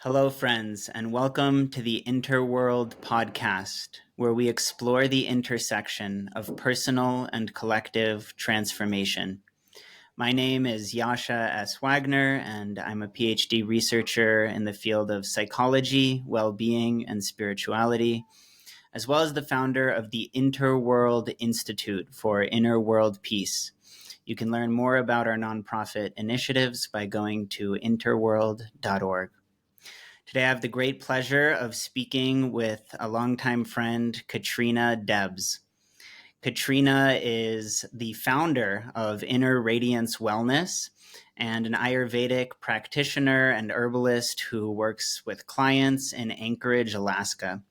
Hello, friends, and welcome to the Interworld podcast, where we explore the intersection of personal and collective transformation. My name is Yasha S. Wagner, and I'm a PhD researcher in the field of psychology, well-being, and spirituality, as well as the founder of the Interworld Institute for Inner World Peace. You can learn more about our nonprofit initiatives by going to interworld.org. Today, I have the great pleasure of speaking with a longtime friend, Katrina Debs. Katrina is the founder of Inner Radiance Wellness and an Ayurvedic practitioner and herbalist who works with clients in Anchorage, Alaska.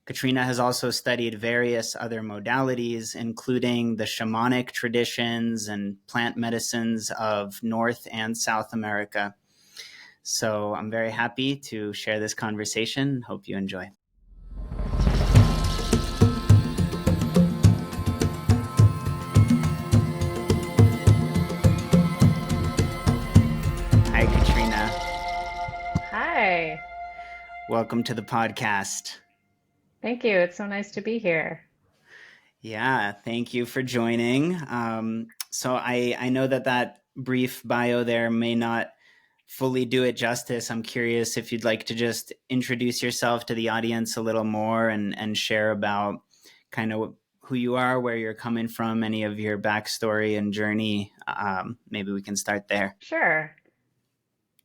Katrina has also studied various other modalities, including the shamanic traditions and plant medicines of North and South America. So I'm very happy to share this conversation. Hope you enjoy. Hi, Katrina. Hi. Welcome to the podcast. Thank you. It's so nice to be here. Yeah, thank you for joining. So I know that brief bio there may not fully do it justice. I'm curious if you'd like to just introduce yourself to the audience a little more and share about kind of who you are, where you're coming from, any of your backstory and journey. Maybe we can start there. Sure.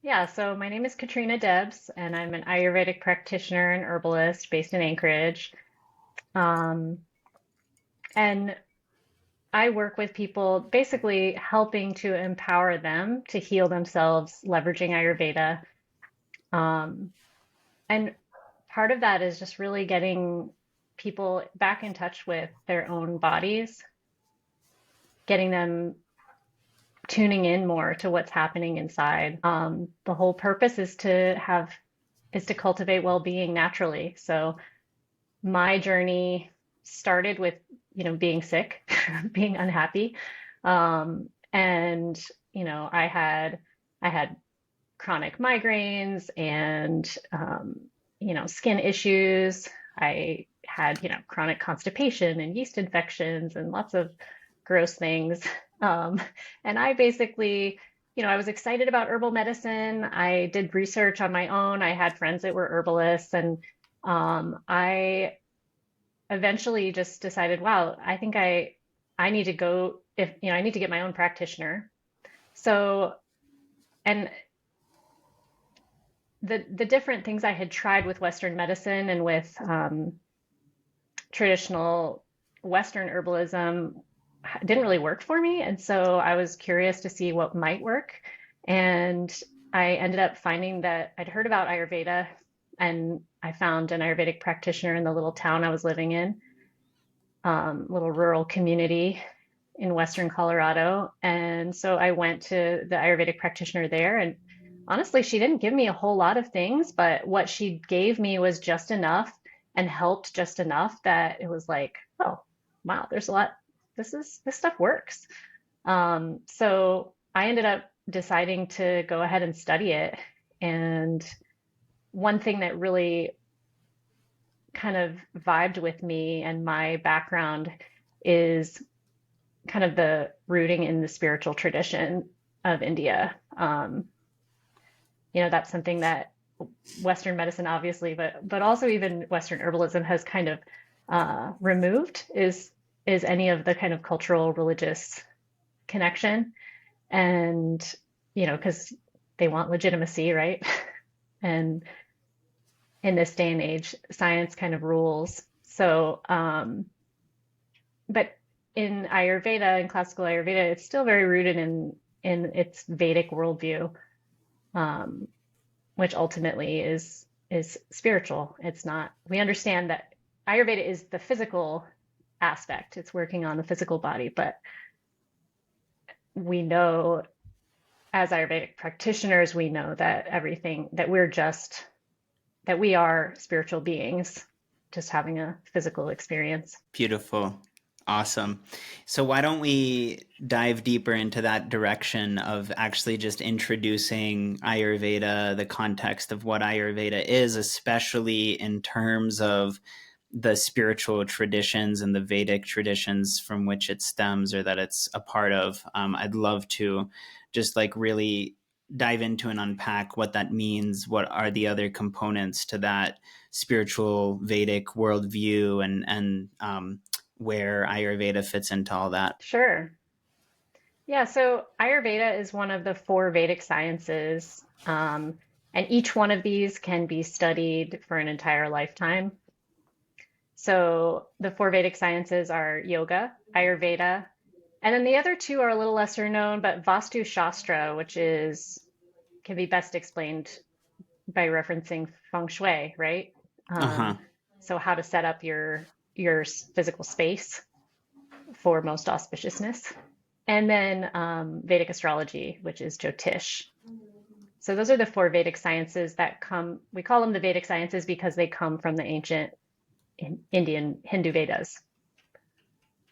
Yeah, so my name is Katrina Debs, and I'm an Ayurvedic practitioner and herbalist based in Anchorage. Um, and I work with people basically helping to empower them to heal themselves, leveraging Ayurveda. Um, and part of that is just really getting people back in touch with their own bodies, getting them tuning in more to what's happening inside. The whole purpose is to cultivate well-being naturally. So my journey started with, being sick, being unhappy. And, I had chronic migraines and, skin issues. I had, chronic constipation and yeast infections and lots of gross things. Um, and I basically, I was excited about herbal medicine. I did research on my own. I had friends that were herbalists, and I eventually just decided, wow, I think I need to go if, I need to get my own practitioner. So, and the different things I had tried with Western medicine and with traditional Western herbalism didn't really work for me. And so I was curious to see what might work. And I ended up finding that I'd heard about Ayurveda, and I found an Ayurvedic practitioner in the little town I was living in, little rural community in Western Colorado. And so I went to the Ayurvedic practitioner there, and honestly, she didn't give me a whole lot of things, but what she gave me was just enough and helped just enough that it was like, oh, wow, there's a lot. This stuff works. So I ended up deciding to go ahead and study it. And one thing that really kind of vibed with me and my background is kind of the rooting in the spiritual tradition of India. That's something that Western medicine, obviously, but also even Western herbalism has kind of removed is any of the kind of cultural religious connection. And, because they want legitimacy, right? And in this day and age, science kind of rules. So, but in Ayurveda, in classical Ayurveda, it's still very rooted in its Vedic worldview, which ultimately is spiritual. It's not, we understand that Ayurveda is the physical aspect. It's working on the physical body, but we know as Ayurvedic practitioners, we know that that we are spiritual beings just having a physical experience. Beautiful. Awesome. So why don't we dive deeper into that direction of actually just introducing Ayurveda, the context of what Ayurveda is, especially in terms of the spiritual traditions and the Vedic traditions from which it stems or that it's a part of. I'd love to just like really dive into and unpack what that means. What are the other components to that spiritual Vedic worldview, and where Ayurveda fits into all that. Sure. Yeah, so Ayurveda is one of the four Vedic sciences, and each one of these can be studied for an entire lifetime. So the four Vedic sciences are yoga, Ayurveda, and then the other two are a little lesser known, but Vastu Shastra, which is can be best explained by referencing feng shui, right? Uh-huh. Um, so how to set up your physical space for most auspiciousness. And then Vedic astrology, which is Jyotish. So those are the four Vedic sciences that come, we call them the Vedic sciences because they come from the ancient Indian Hindu Vedas,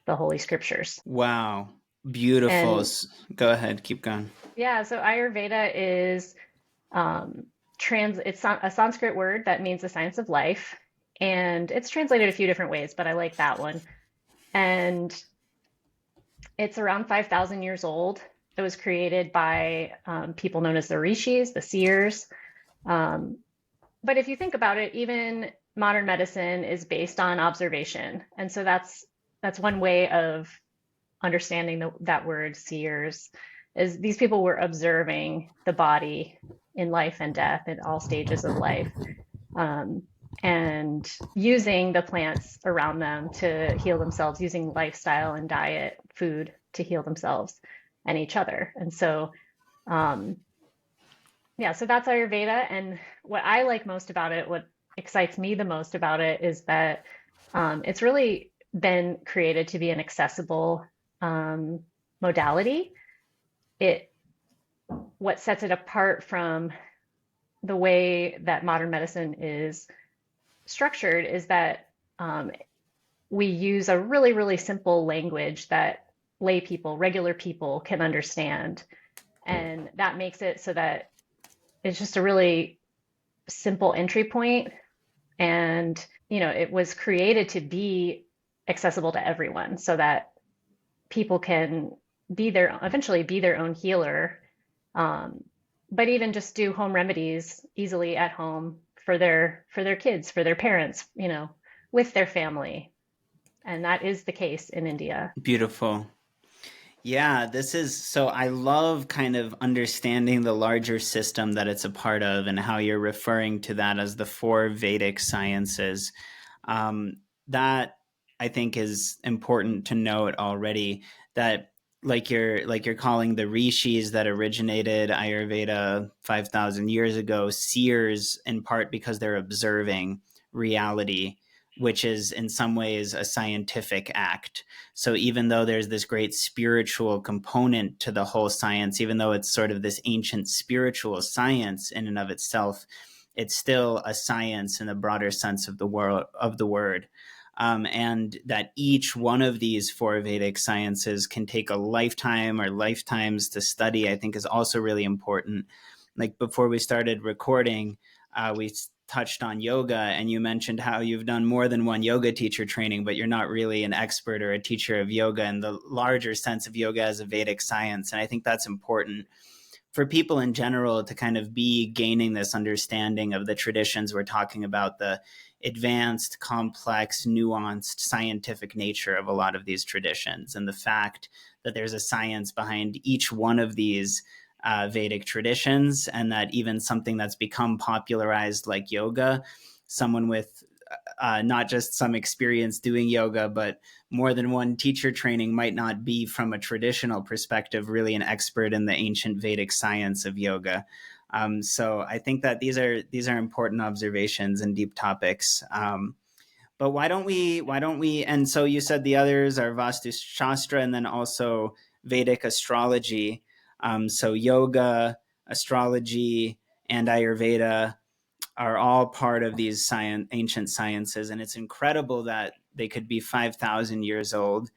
the holy scriptures. Wow. Beautiful. And Go ahead, keep going. yeah, so Ayurveda is um, it's a Sanskrit word that means the science of life. And it's translated a few different ways, but I like that one. And it's around 5,000 years old. It was created by people known as the rishis, the seers. Um, but if you think about it, even modern medicine is based on observation, and so that's one way of understanding that word seers is these people were observing the body in life and death at all stages of life, um, and using the plants around them to heal themselves, using lifestyle and diet, food to heal themselves and each other. And so, um, yeah, so that's Ayurveda. And what I like most about it, what excites me the most about it, is that it's really been created to be an accessible um, modality. It What sets it apart from the way that modern medicine is structured is that we use a really, really simple language that lay people, regular people can understand. And that makes it so that it's just a really simple entry point. And, it was created to be accessible to everyone so that people can eventually be their own healer. Um, but even just do home remedies easily at home for their kids, for their parents, with their family. And that is the case in India. Beautiful. Yeah, this is so I love kind of understanding the larger system that it's a part of and how you're referring to that as the four Vedic sciences. That I think is important to note already that like you're calling the rishis that originated Ayurveda 5,000 years ago seers in part because they're observing reality, which is in some ways a scientific act. So even though there's this great spiritual component to the whole science, even though it's sort of this ancient spiritual science in and of itself, it's still a science in the broader sense of the word. And that each one of these four Vedic sciences can take a lifetime or lifetimes to study, I think is also really important. Like before we started recording, we touched on yoga, and you mentioned how you've done more than one yoga teacher training, but you're not really an expert or a teacher of yoga in the larger sense of yoga as a Vedic science. And I think that's important for people in general to kind of be gaining this understanding of the traditions we're talking about, the advanced, complex, nuanced, scientific nature of a lot of these traditions, and the fact that there's a science behind each one of these Vedic traditions, and that even something that's become popularized like yoga, someone with not just some experience doing yoga, but more than one teacher training might not be, from a traditional perspective, really an expert in the ancient Vedic science of yoga. So I think that these are important observations and deep topics. But why don't we? And so you said the others are Vastu Shastra and then also Vedic astrology. So yoga, astrology, and Ayurveda are all part of these ancient sciences, and it's incredible that they could be 5,000 years old.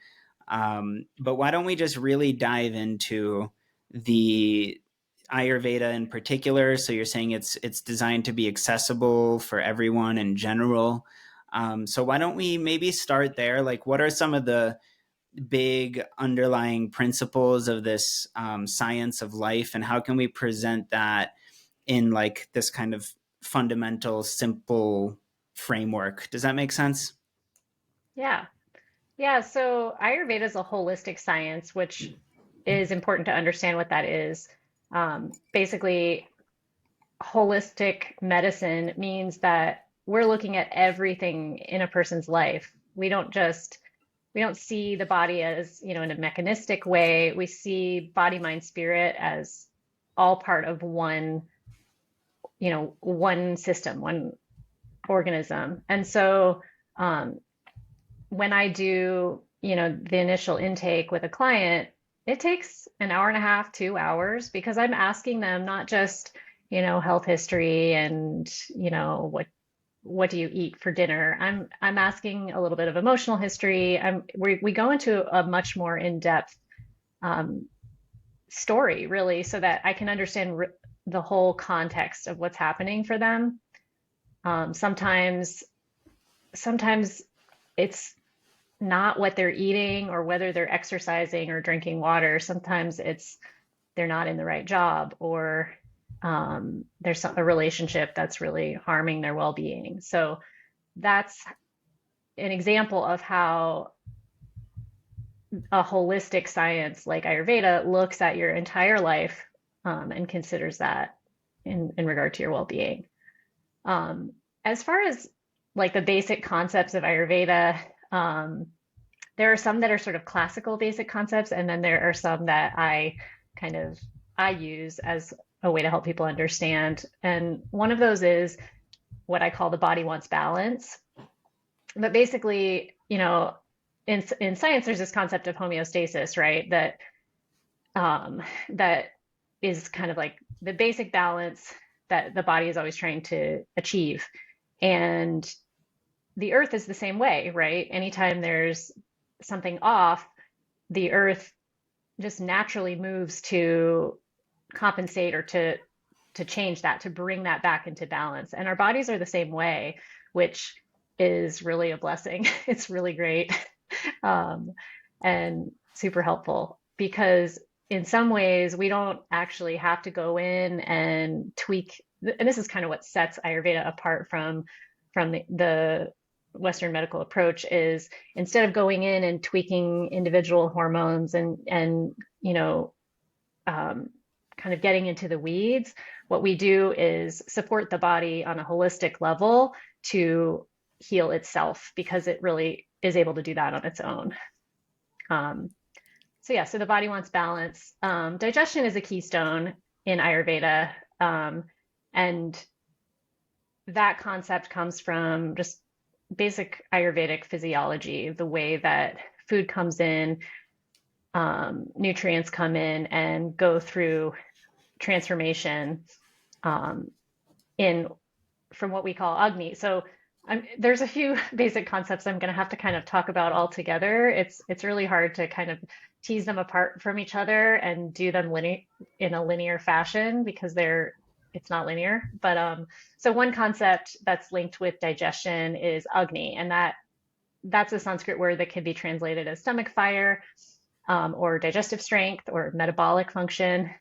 But why don't we just really dive into the Ayurveda in particular? So you're saying it's designed to be accessible for everyone in general. So why don't we maybe start there? Like, what are some of the big underlying principles of this science of life, and how can we present that in like this kind of fundamental, simple framework? Does that make sense? Yeah. Yeah. So Ayurveda is a holistic science, which is important to understand what that is. Basically, holistic medicine means that we're looking at everything in a person's life. We don't see the body as, in a mechanistic way. We see body, mind, spirit as all part of one system, one organism. And so when I do, the initial intake with a client, it takes an hour and a half, 2 hours, because I'm asking them not just, health history and, what do you eat for dinner? I'm asking a little bit of emotional history. We go into a much more in-depth story, really, so that I can understand the whole context of what's happening for them. Sometimes it's not what they're eating or whether they're exercising or drinking water. Sometimes it's they're not in the right job, or there's a relationship that's really harming their well-being. So that's an example of how a holistic science like Ayurveda looks at your entire life, and considers that in regard to your well-being. As far as like the basic concepts of Ayurveda, there are some that are sort of classical basic concepts, and then there are some that I use as a way to help people understand. And one of those is what I call the body wants balance. But basically, in science, there's this concept of homeostasis, right? That is kind of like the basic balance that the body is always trying to achieve. And the earth is the same way, right? Anytime there's something off, the earth just naturally moves to compensate or to change that, to bring that back into balance. And our bodies are the same way, which is really a blessing. It's really great, and super helpful, because in some ways we don't actually have to go in and tweak. And this is kind of what sets Ayurveda apart from the Western medical approach, is instead of going in and tweaking individual hormones and kind of getting into the weeds, what we do is support the body on a holistic level to heal itself, because it really is able to do that on its own. So the body wants balance. Digestion is a keystone in Ayurveda, and that concept comes from just basic Ayurvedic physiology, the way that food comes in, nutrients come in and go through transformation in from what we call Agni. So there's a few basic concepts I'm going to have to kind of talk about all together. It's really hard to kind of tease them apart from each other and do them in a linear fashion, because it's not linear. But so one concept that's linked with digestion is Agni, and that's a Sanskrit word that can be translated as stomach fire, or digestive strength, or metabolic function.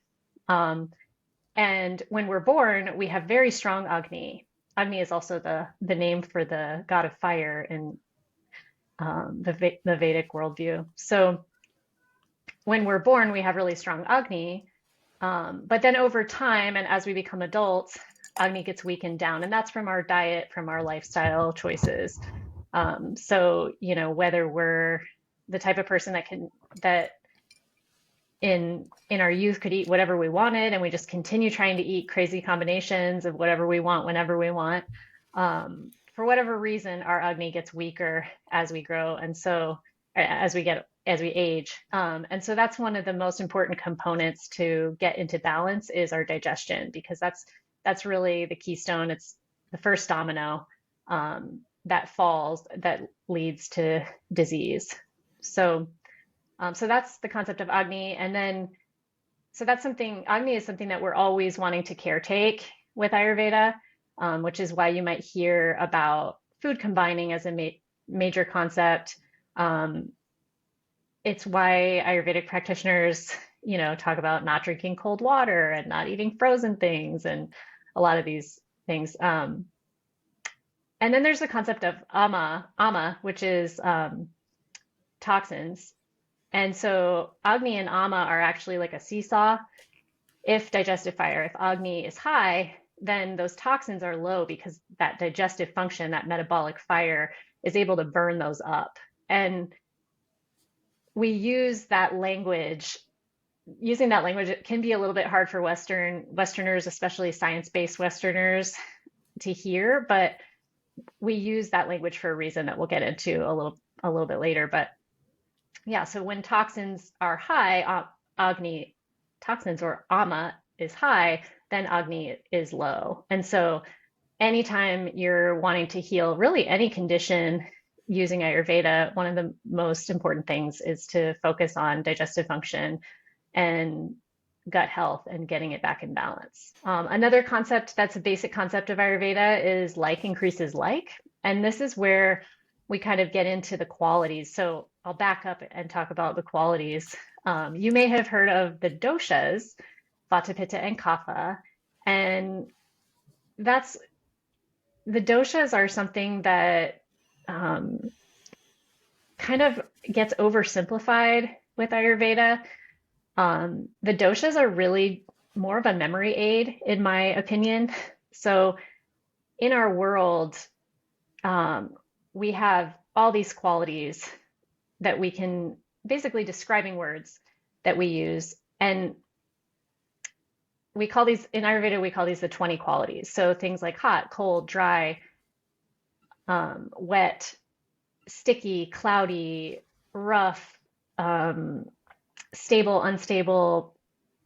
And when we're born, we have very strong Agni. Agni is also the name for the god of fire in the Vedic worldview. So when we're born, we have really strong Agni. But then over time, and as we become adults, Agni gets weakened down. And that's from our diet, from our lifestyle choices. So, whether we're the type of person that in our youth could eat whatever we wanted, and we just continue trying to eat crazy combinations of whatever we want whenever we want, for whatever reason our Agni gets weaker as we grow, and so as we age, and so that's one of the most important components to get into balance, is our digestion, because that's really the keystone. It's the first domino that falls that leads to disease. So, so that's the concept of Agni. And then, so that's something, Agni is something that we're always wanting to caretake with Ayurveda, which is why you might hear about food combining as a major concept. It's why Ayurvedic practitioners, talk about not drinking cold water and not eating frozen things and a lot of these things. And then there's the concept of ama, which is toxins. And so Agni and Ama are actually like a seesaw. If digestive fire, if Agni is high, then those toxins are low because that digestive function, that metabolic fire, is able to burn those up. And we use that language. Using that language, it can be a little bit hard for Westerners, especially science-based Westerners, to hear, but we use that language for a reason that we'll get into a little bit later. But yeah, so when toxins are high, Agni toxins or Ama is high, then Agni is low. And so anytime you're wanting to heal really any condition using Ayurveda, one of the most important things is to focus on digestive function and gut health and getting it back in balance. Another concept that's a basic concept of Ayurveda is like increases like. And this is where we kind of get into the qualities. So I'll back up and talk about the qualities. You may have heard of the doshas, Vata, Pitta, and Kapha. And the doshas are something that kind of gets oversimplified with Ayurveda. The doshas are really more of a memory aid, in my opinion. So in our world, we have all these qualities that we can basically describing words that we use. And we call these, in Ayurveda, we call these the 20 qualities. So things like hot, cold, dry, wet, sticky, cloudy, rough, stable, unstable,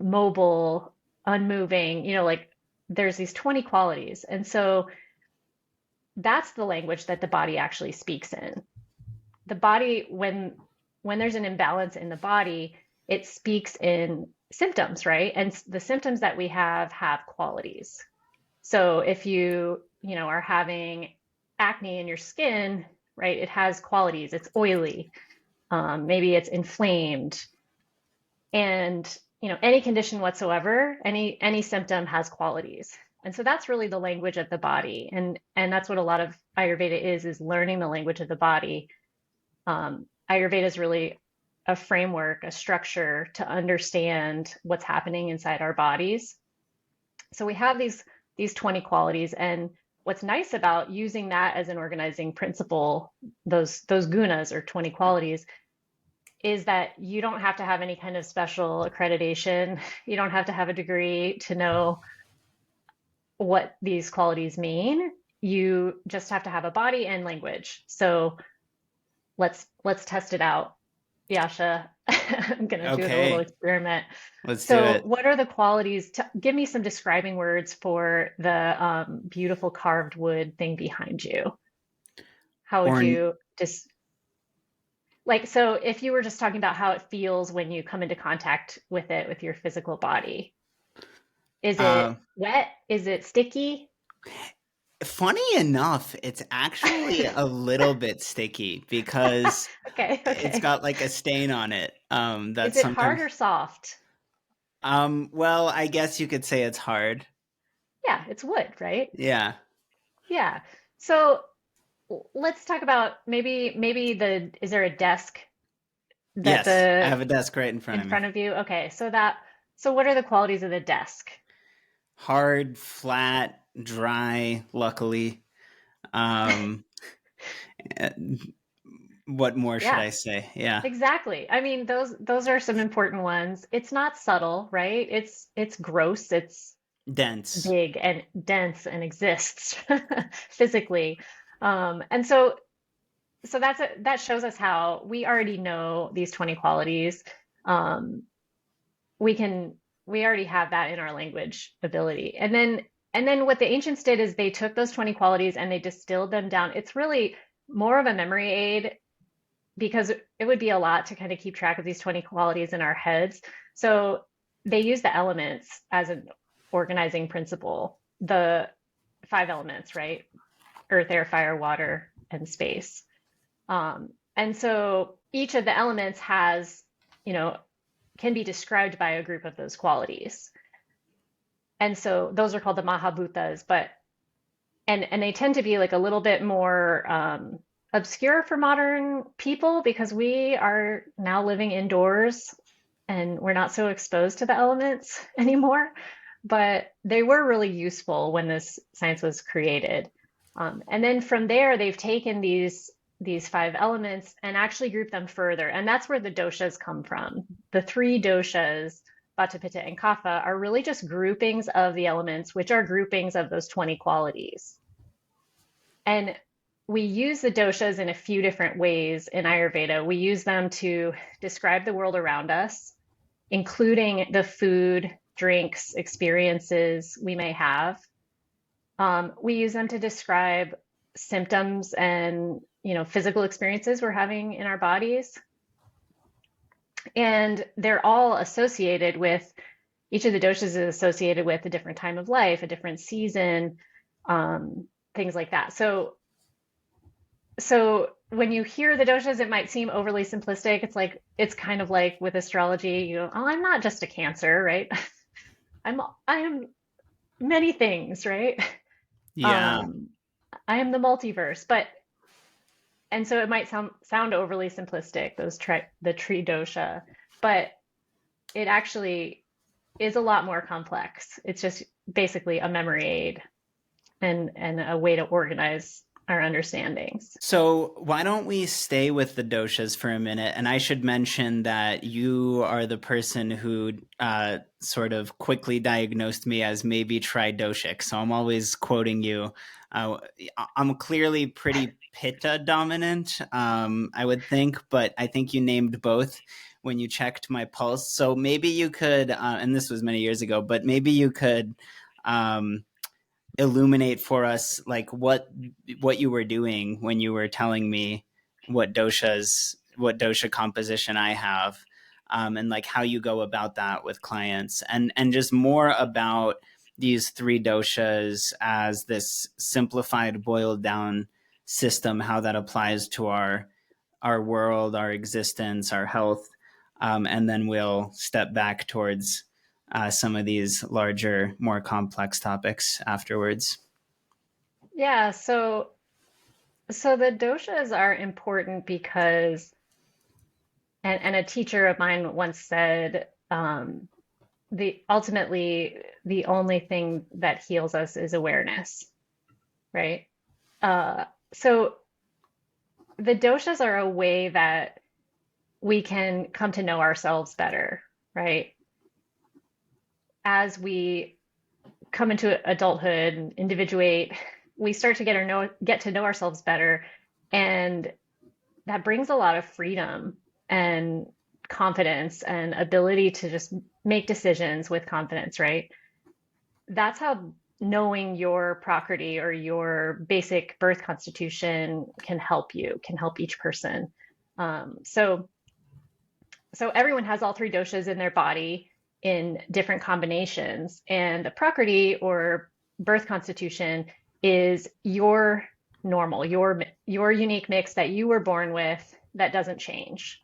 mobile, unmoving, like there's these 20 qualities. And so that's the language that the body actually speaks in. The body, when there's an imbalance in the body, it speaks in symptoms, right? And the symptoms that we have qualities. So if you are having acne in your skin, right, it has qualities. It's oily, maybe it's inflamed, and any condition whatsoever, any symptom has qualities. And so that's really the language of the body, and that's what a lot of Ayurveda is learning the language of the body. Ayurveda is really a framework, a structure to understand what's happening inside our bodies. So we have these 20 qualities, and what's nice about using that as an organizing principle, those gunas or 20 qualities, is that you don't have to have any kind of special accreditation. You don't have to have a degree to know what these qualities mean. You just have to have a body and language. So let's test it out. Yasha, I'm going to do a little experiment. Let's do it. So what are the qualities? Give me some describing words for the beautiful carved wood thing behind you. How would you just, so if you were just talking about how it feels when you come into contact with it, with your physical body, is it wet? Is it sticky? Funny enough, it's actually a little bit sticky because okay. It's got like a stain on it. That's Is it hard or soft? Well, I guess you could say it's hard. Yeah, it's wood, right? Yeah. Yeah. So let's talk about maybe is there a desk that I have a desk right in front of you? Okay. So what are the qualities of the desk? Hard, flat, dry, luckily. What more should I say? Yeah. Exactly. I mean, those are some important ones. It's not subtle, right? It's gross, it's dense. Big and dense and exists physically. And so that shows us how we already know these 20 qualities. We already have that in our language ability. And then And then what the ancients did is they took those 20 qualities and they distilled them down. It's really more of a memory aid because it would be a lot to kind of keep track of these 20 qualities in our heads. So they use the elements as an organizing principle, the five elements, right? Earth, air, fire, water, and space. And so each of the elements has, you know, can be described by a group of those qualities. And so those are called the Mahabhutas, but and they tend to be like a little bit more obscure for modern people because we are now living indoors and we're not so exposed to the elements anymore. But they were really useful when this science was created. And then from there, they've taken these five elements and actually grouped them further. And that's where the doshas come from. The three doshas, Vata, Pitta, and Kapha, are really just groupings of the elements, which are groupings of those 20 qualities. And we use the doshas in a few different ways in Ayurveda. We use them to describe the world around us, including the food, drinks, experiences we may have. We use them to describe symptoms and physical experiences we're having in our bodies. And they're all associated with, each of the doshas is associated with a different time of life, a different season, things like that. So when you hear the doshas, it might seem overly simplistic. It's kind of like with astrology, oh, I'm not just a Cancer, right? I am many things, right? Yeah. I am the multiverse, and so it might sound overly simplistic, the tree dosha, but it actually is a lot more complex. It's just basically a memory aid and a way to organize our understandings. So why don't we stay with the doshas for a minute? And I should mention that you are the person who sort of quickly diagnosed me as maybe tridoshic. So I'm always quoting you. I'm clearly pretty pitta dominant, I would think, but I think you named both when you checked my pulse. So maybe you could, and this was many years ago, but maybe you could illuminate for us like what you were doing when you were telling me what dosha composition I have, and like how you go about that with clients, and just more about these three doshas as this simplified, boiled down system, how that applies to our world, our existence, our health, and then we'll step back towards some of these larger, more complex topics afterwards. Yeah, so the doshas are important because, and a teacher of mine once said, the only thing that heals us is awareness, right? So the doshas are a way that we can come to know ourselves better, right? As we come into adulthood and individuate, we start to get to know ourselves better, and that brings a lot of freedom and confidence and ability to just make decisions with confidence, right? That's how knowing your prakriti or your basic birth constitution can help each person. So everyone has all three doshas in their body in different combinations, and the prakriti or birth constitution is your normal, your unique mix that you were born with that doesn't change.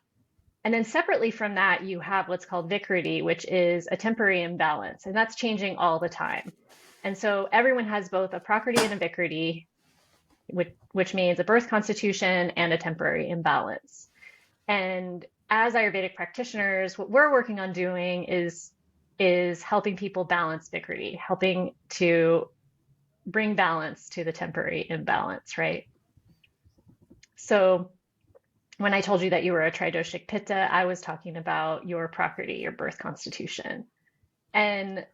And then separately from that, you have what's called vikriti, which is a temporary imbalance, and that's changing all the time. And so everyone has both a prakriti and a vikriti, which means a birth constitution and a temporary imbalance. And as Ayurvedic practitioners, what we're working on doing is helping people balance vikriti, helping to bring balance to the temporary imbalance, right? So when I told you that you were a tridoshic pitta, I was talking about your prakriti, your birth constitution. And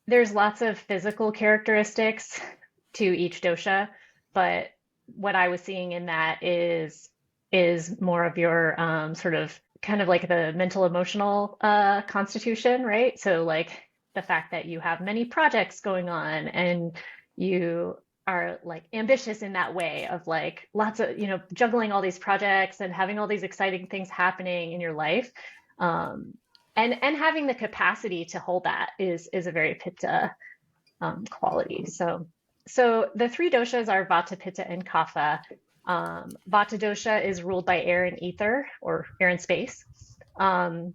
there's lots of physical characteristics to each dosha, but what I was seeing in that is more of your sort of kind of like the mental emotional constitution, right? So like the fact that you have many projects going on and you are like ambitious in that way of like lots of, juggling all these projects and having all these exciting things happening in your life. Um, and having the capacity to hold that is a very pitta quality. So the three doshas are vata, pitta, and kapha. Vata dosha is ruled by air and ether, or air and space. Um,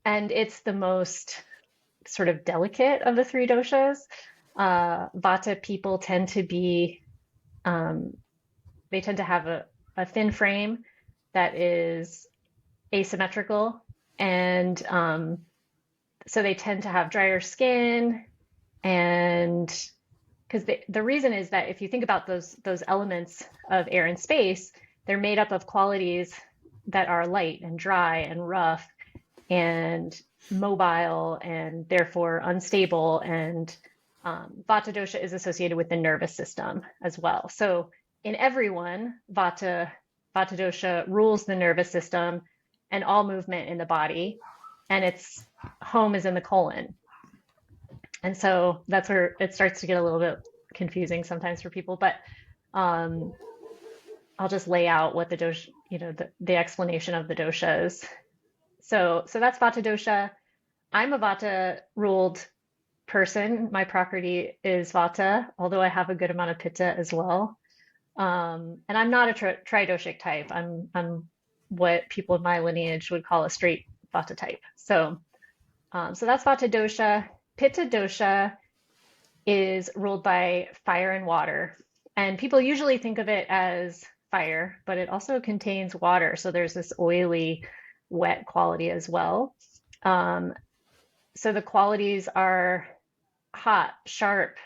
and it's the most sort of delicate of the three doshas. Vata people tend to be, um, they tend to have a thin frame that is asymmetrical. And so they tend to have drier skin. And because the reason is that if you think about those elements of air and space, they're made up of qualities that are light and dry and rough and mobile and therefore unstable. And vata dosha is associated with the nervous system as well. So in everyone, vata dosha rules the nervous system and all movement in the body, and its home is in the colon. And so that's where it starts to get a little bit confusing sometimes for people. But um, I'll just lay out what the dosha, the explanation of the doshas. So that's vata dosha. I'm a vata ruled person. My prakriti is vata, although I have a good amount of pitta as well. And I'm not a tridoshic type. I'm what people in my lineage would call a straight vata type. So that's vata dosha. Pitta dosha is ruled by fire and water. And people usually think of it as fire, but it also contains water. So there's this oily, wet quality as well. Um, so the qualities are hot, sharp,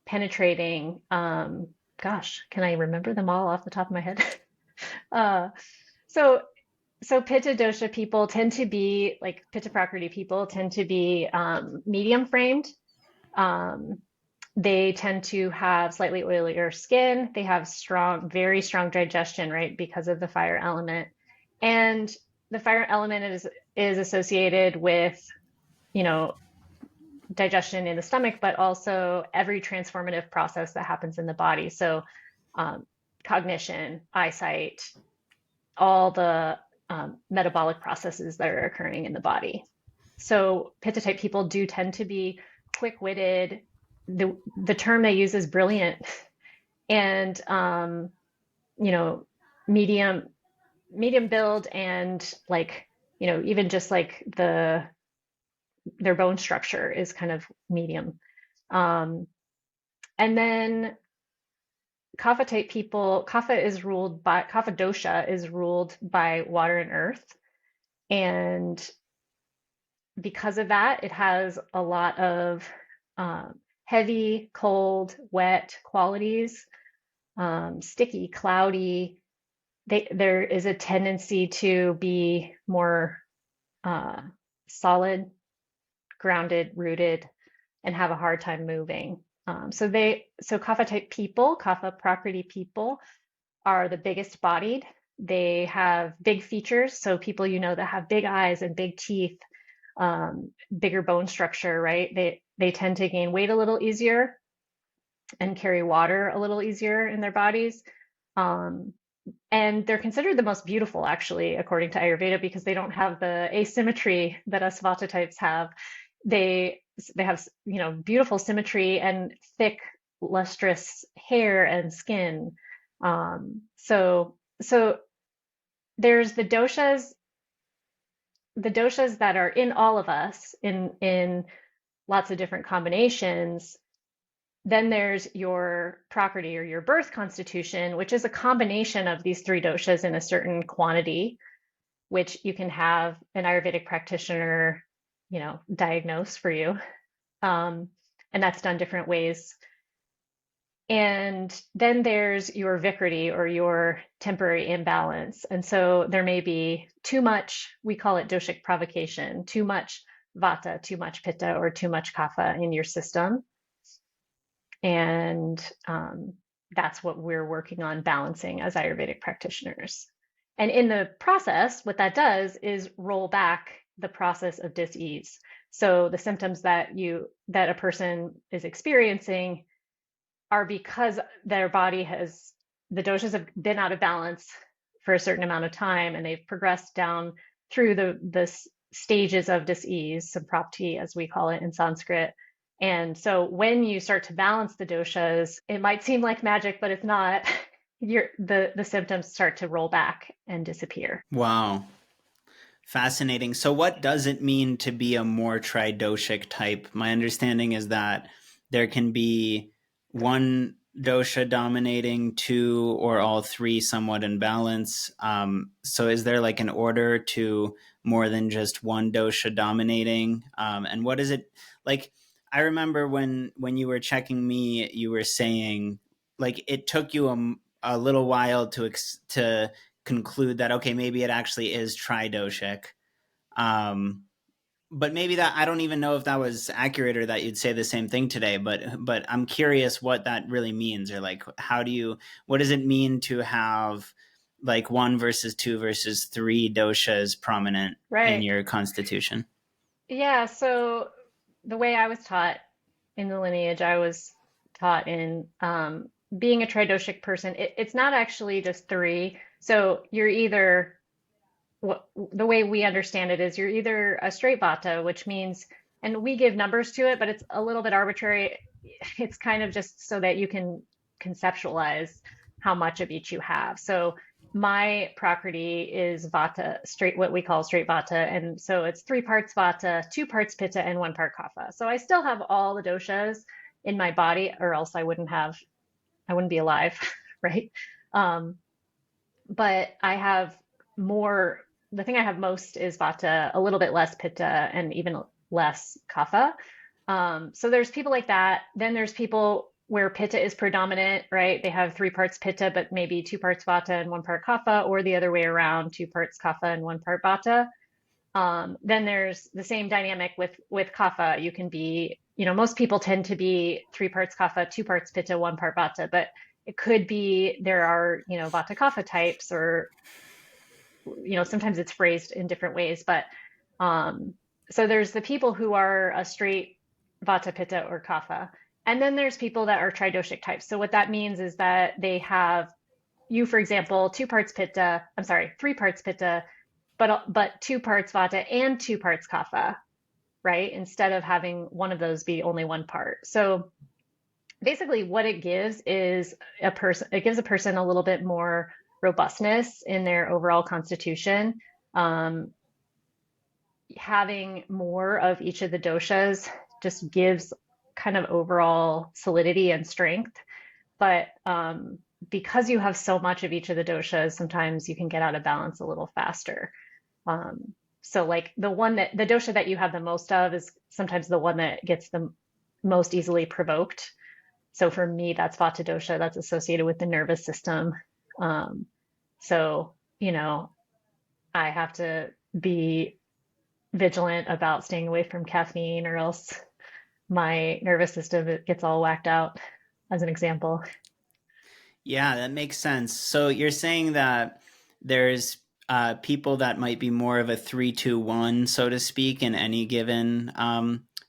penetrating. Gosh, can I remember them all off the top of my head? uh, so so Pitta dosha people tend to be like Pitta Prakriti people tend to be medium framed. Um, they tend to have slightly oilier skin. They have very strong digestion, right, because of the fire element. And the fire element is associated with, you know, digestion in the stomach, but also every transformative process that happens in the body. So cognition, eyesight, all the metabolic processes that are occurring in the body. So Pitta type people do tend to be quick-witted. The term they use is brilliant, and you know, medium build, and like, you know, even just like their bone structure is kind of medium. Um, and then Kapha type people, Kapha dosha is ruled by water and earth. And because of that, it has a lot of heavy, cold, wet qualities, sticky, cloudy. There is a tendency to be more solid, grounded, rooted, and have a hard time moving. So Kapha type people, Kapha Prakriti people, are the biggest bodied. They have big features. So people, you know, that have big eyes and big teeth, bigger bone structure, right? They tend to gain weight a little easier and carry water a little easier in their bodies. Um, and they're considered the most beautiful, actually, according to Ayurveda, because they don't have the asymmetry that us Vata types have. They have, you know, beautiful symmetry and thick, lustrous hair and skin. So there's the doshas that are in all of us in lots of different combinations. Then there's your prakriti or your birth constitution, which is a combination of these three doshas in a certain quantity, which you can have an Ayurvedic practitioner, you know, diagnose for you. And that's done different ways. And then there's your vikriti or your temporary imbalance. And so there may be too much, we call it doshic provocation, too much vata, too much pitta, or too much kapha in your system. And that's what we're working on balancing as Ayurvedic practitioners. And in the process, what that does is roll back the process of dis-ease. So the symptoms that a person is experiencing are because their body has, the doshas have been out of balance for a certain amount of time, and they've progressed down through the stages of dis-ease, saprapti as we call it in Sanskrit. And so when you start to balance the doshas, it might seem like magic, but it's not. The symptoms start to roll back and disappear. Wow. Fascinating. So, what does it mean to be a more tridoshic type? My understanding is that there can be one dosha dominating, two or all three somewhat in balance. So, is there like an order to more than just one dosha dominating? And what is it like? I remember when you were checking me, you were saying like it took you a little while to conclude that okay, maybe it actually is tridoshic. Um, but maybe that I don't even know if that was accurate or that you'd say the same thing today. But I'm curious what that really means, or like what does it mean to have like one versus two versus three doshas prominent in Right. your constitution? Yeah. So the way I was taught in the lineage, I was taught in being a tridoshic person. It's not actually just three. So you're either the way we understand it is you're either a straight vata, which means, and we give numbers to it, but it's a little bit arbitrary. It's kind of just so that you can conceptualize how much of each you have. So my prakriti is vata, straight, what we call straight vata. And so it's 3 parts vata, 2 parts pitta, and 1 part kapha. So I still have all the doshas in my body, or else I wouldn't be alive, right? Um, but I have more, the thing I have most is vata, a little bit less pitta, and even less kapha. So there's people like that. Then there's people where pitta is predominant, right? They have 3 parts pitta, but maybe 2 parts vata and 1 part kapha, or the other way around, 2 parts kapha and 1 part vata. Then there's the same dynamic with kapha. You can be, most people tend to be 3 parts kapha, 2 parts pitta, 1 part vata, but it could be there are, vata kapha types, or sometimes it's phrased in different ways, but um, so there's the people who are a straight vata, pitta, or kapha, and then there's people that are tridoshic types. So what that means is that they have, you, for example, 2 parts pitta, I'm sorry, 3 parts pitta, but 2 parts vata and 2 parts kapha, right? Instead of having one of those be only 1 part. So basically what it gives is it gives a person a little bit more robustness in their overall constitution. Um, Having more of each of the doshas just gives kind of overall solidity and strength. But because you have so much of each of the doshas, sometimes you can get out of balance a little faster. So like the dosha that you have the most of is sometimes the one that gets the most easily provoked. So for me, that's vata dosha, that's associated with the nervous system. Um, so, I have to be vigilant about staying away from caffeine, or else my nervous system gets all whacked out, as an example. Yeah, that makes sense. So you're saying that there's people that might be more of a 3-2-1, so to speak, in any given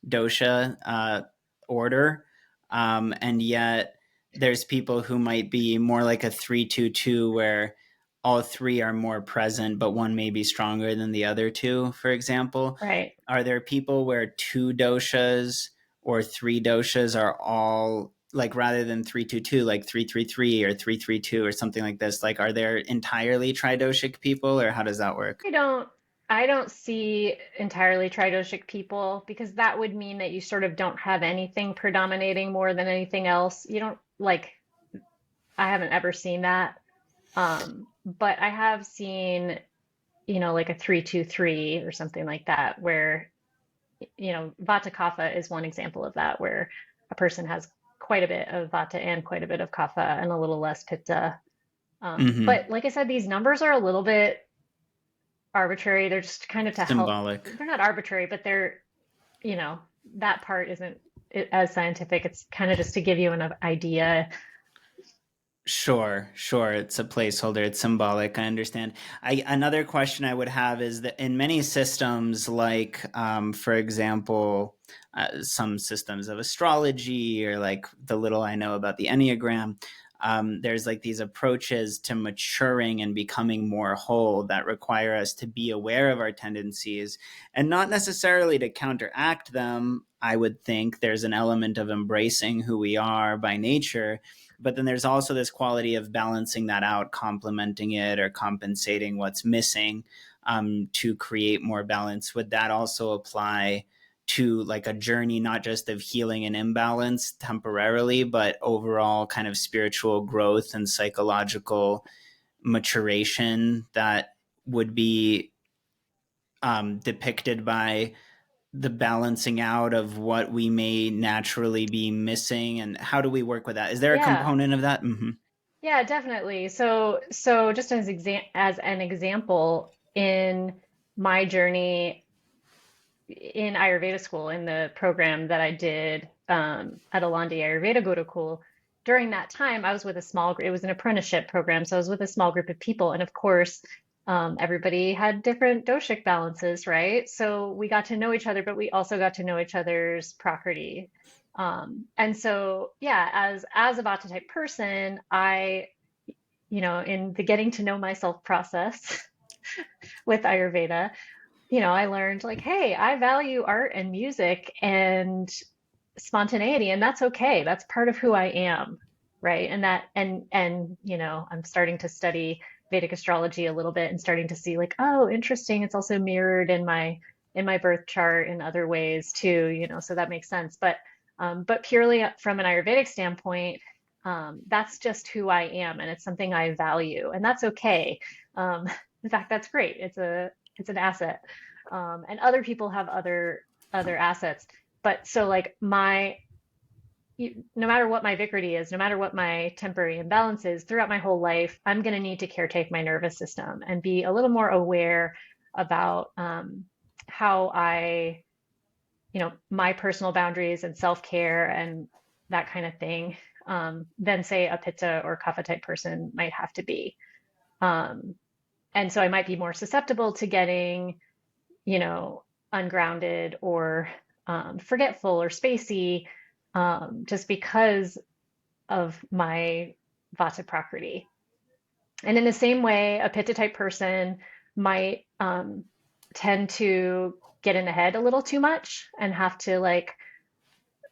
dosha order, and yet there's people who might be more like a 3-2-2, where all three are more present, but one may be stronger than the other two, for example. Right. Are there people where two doshas or three doshas are all like, rather than 3-2-2, like 3-3-3 or 3-3-2 or something like this? Like, are there entirely tridoshic people, or how does that work? I don't I don't see entirely tridoshic people, because that would mean that you sort of don't have anything predominating more than anything else. You don't like I haven't ever seen that. But I have seen, like a 3-2-3 or something like that, where, Vata Kapha is one example of that, where a person has quite a bit of Vata and quite a bit of Kapha and a little less Pitta. Mm-hmm. But like I said, these numbers are a little bit arbitrary. They're just kind of to help. Symbolic. They're not arbitrary, but you know, that part isn't as scientific. It's kind of just to give you an idea. Sure. It's a placeholder. It's symbolic. I understand. Another question I would have is that in many systems, like, for example, some systems of astrology or like the little I know about the Enneagram, there's like these approaches to maturing and becoming more whole that require us to be aware of our tendencies and not necessarily to counteract them. I would think there's an element of embracing who we are by nature, but then there's also this quality of balancing that out, complementing it or compensating what's missing, to create more balance. Would that also apply to like a journey, not just of healing an imbalance temporarily, but overall kind of spiritual growth and psychological maturation that would be depicted by the balancing out of what we may naturally be missing? And how do we work with that? Is there a Yeah. component of that? Mm-hmm. Yeah, definitely. So just as an example, in my journey in Ayurveda school, in the program that I did at Alandi Ayurveda Gurukula, during that time, I was with a small group. It was an apprenticeship program, so I was with a small group of people, and of course, everybody had different doshic balances, right? So we got to know each other, but we also got to know each other's prakriti. And so, yeah, as a Vata type person, in the getting to know myself process with Ayurveda, I learned like, hey, I value art and music and spontaneity, and that's okay. That's part of who I am, right? And I'm starting to study Vedic astrology a little bit and starting to see like, oh, interesting. It's also mirrored in my birth chart in other ways too, so that makes sense. But purely from an Ayurvedic standpoint, that's just who I am, and it's something I value, and that's okay. Um, in fact, that's great. It's an asset, and other people have other assets. But so like no matter what my vikriti is, no matter what my temporary imbalance is, throughout my whole life, I'm going to need to caretake my nervous system and be a little more aware about how my personal boundaries and self-care and that kind of thing, than say a pitta or kapha type person might have to be. Um, and so I might be more susceptible to getting, you know, ungrounded or forgetful or spacey, just because of my vata prakriti. And in the same way, a pitta type person might tend to get in the head a little too much and have to like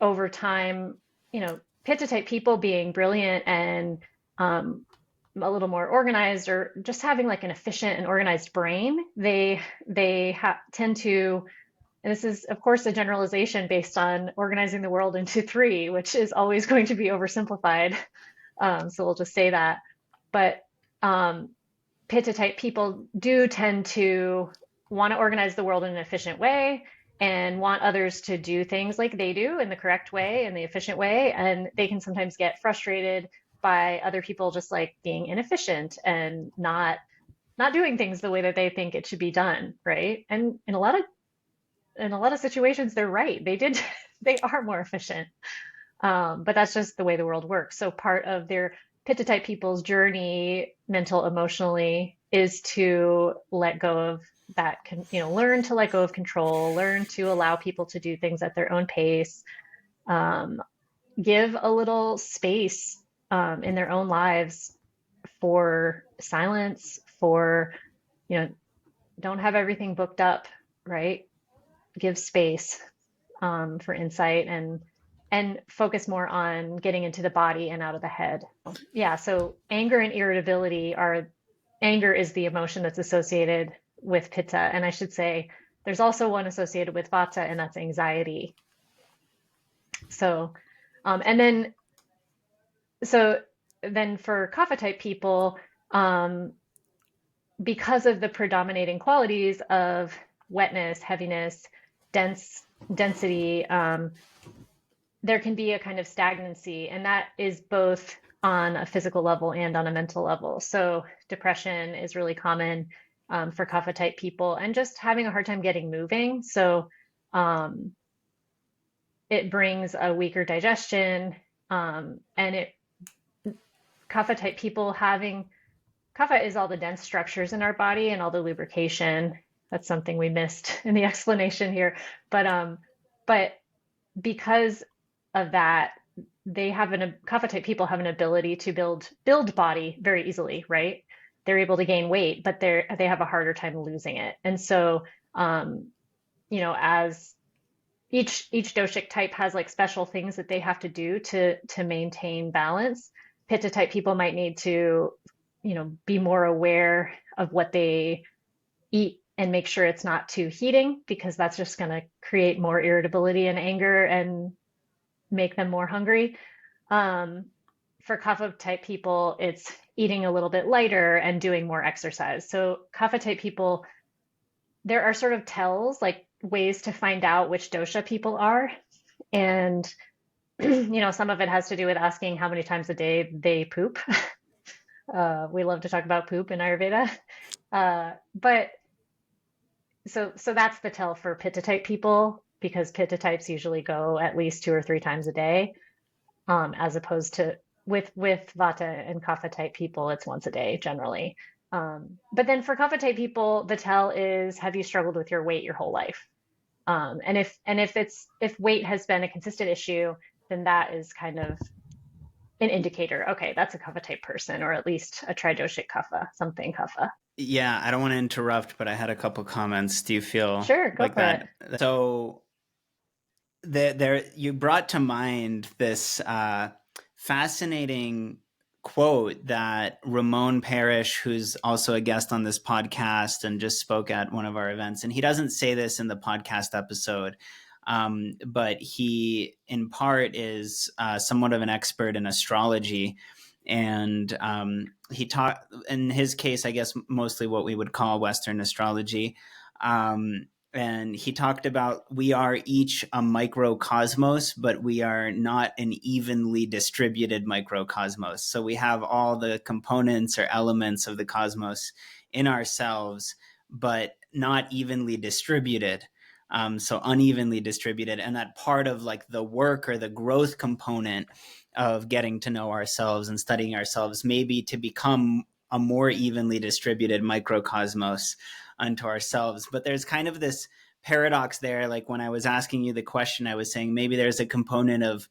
over time, pitta type people being brilliant and a little more organized or just having like an efficient and organized brain, they tend to, and this is of course a generalization based on organizing the world into three, which is always going to be oversimplified. So we'll just say that. But um, pitta type people do tend to want to organize the world in an efficient way and want others to do things like they do in the correct way, in the efficient way. And they can sometimes get frustrated by other people just like being inefficient and not doing things the way that they think it should be done, right? And in a lot of situations, they're right. They are more efficient. But that's just the way the world works. So part of their pitta type people's journey, mental, emotionally, is to let go of that, learn to let go of control, learn to allow people to do things at their own pace, um, give a little space in their own lives for silence, for, you know, don't have everything booked up, right? Give space for insight and focus more on getting into the body and out of the head. Yeah, so anger and irritability are anger is the emotion that's associated with pitta, and I should say there's also one associated with vata, and that's anxiety. So, and then so then for kapha type people, um, because of the predominating qualities of wetness, heaviness, density, there can be a kind of stagnancy, and that is both on a physical level and on a mental level. So depression is really common for kapha type people, and just having a hard time getting moving. So um, it brings a weaker digestion, and it Kapha type people having Kapha is all the dense structures in our body and all the lubrication. That's something we missed in the explanation here. But because of that, Kapha type people have an ability to build body very easily, right? They're able to gain weight, but they have a harder time losing it. And so, um, as each doshic type has like special things that they have to do to maintain balance. Pitta type people might need to, be more aware of what they eat and make sure it's not too heating, because that's just going to create more irritability and anger and make them more hungry. Um, for Kapha type people, it's eating a little bit lighter and doing more exercise. So Kapha type people, there are sort of tells, like ways to find out which dosha people are. And, some of it has to do with asking how many times a day they poop. We love to talk about poop in Ayurveda. But so that's the tell for Pitta type people, because Pitta types usually go at least 2 or 3 times a day, as opposed to with Vata and Kapha type people, it's once a day generally. But then for Kapha type people, the tell is, have you struggled with your weight your whole life? And if weight has been a consistent issue, then that is kind of an indicator. Okay, that's a Kapha type person, or at least a tridoshic Kapha, something Kapha. Yeah, I don't want to interrupt, but I had a couple comments. Do you feel Sure, go like for it. that? So there you brought to mind this fascinating quote that Ramon Parrish, who's also a guest on this podcast and just spoke at one of our events, and he doesn't say this in the podcast episode, but he in part is somewhat of an expert in astrology. And he taught, in his case, I guess mostly what we would call Western astrology. And he talked about, we are each a microcosmos, but we are not an evenly distributed microcosmos. So we have all the components or elements of the cosmos in ourselves, but not evenly distributed. So unevenly distributed. And that part of like the work or the growth component of getting to know ourselves and studying ourselves, maybe to become a more evenly distributed microcosmos unto ourselves. But there's kind of this paradox there. Like when I was asking you the question, I was saying maybe there's a component of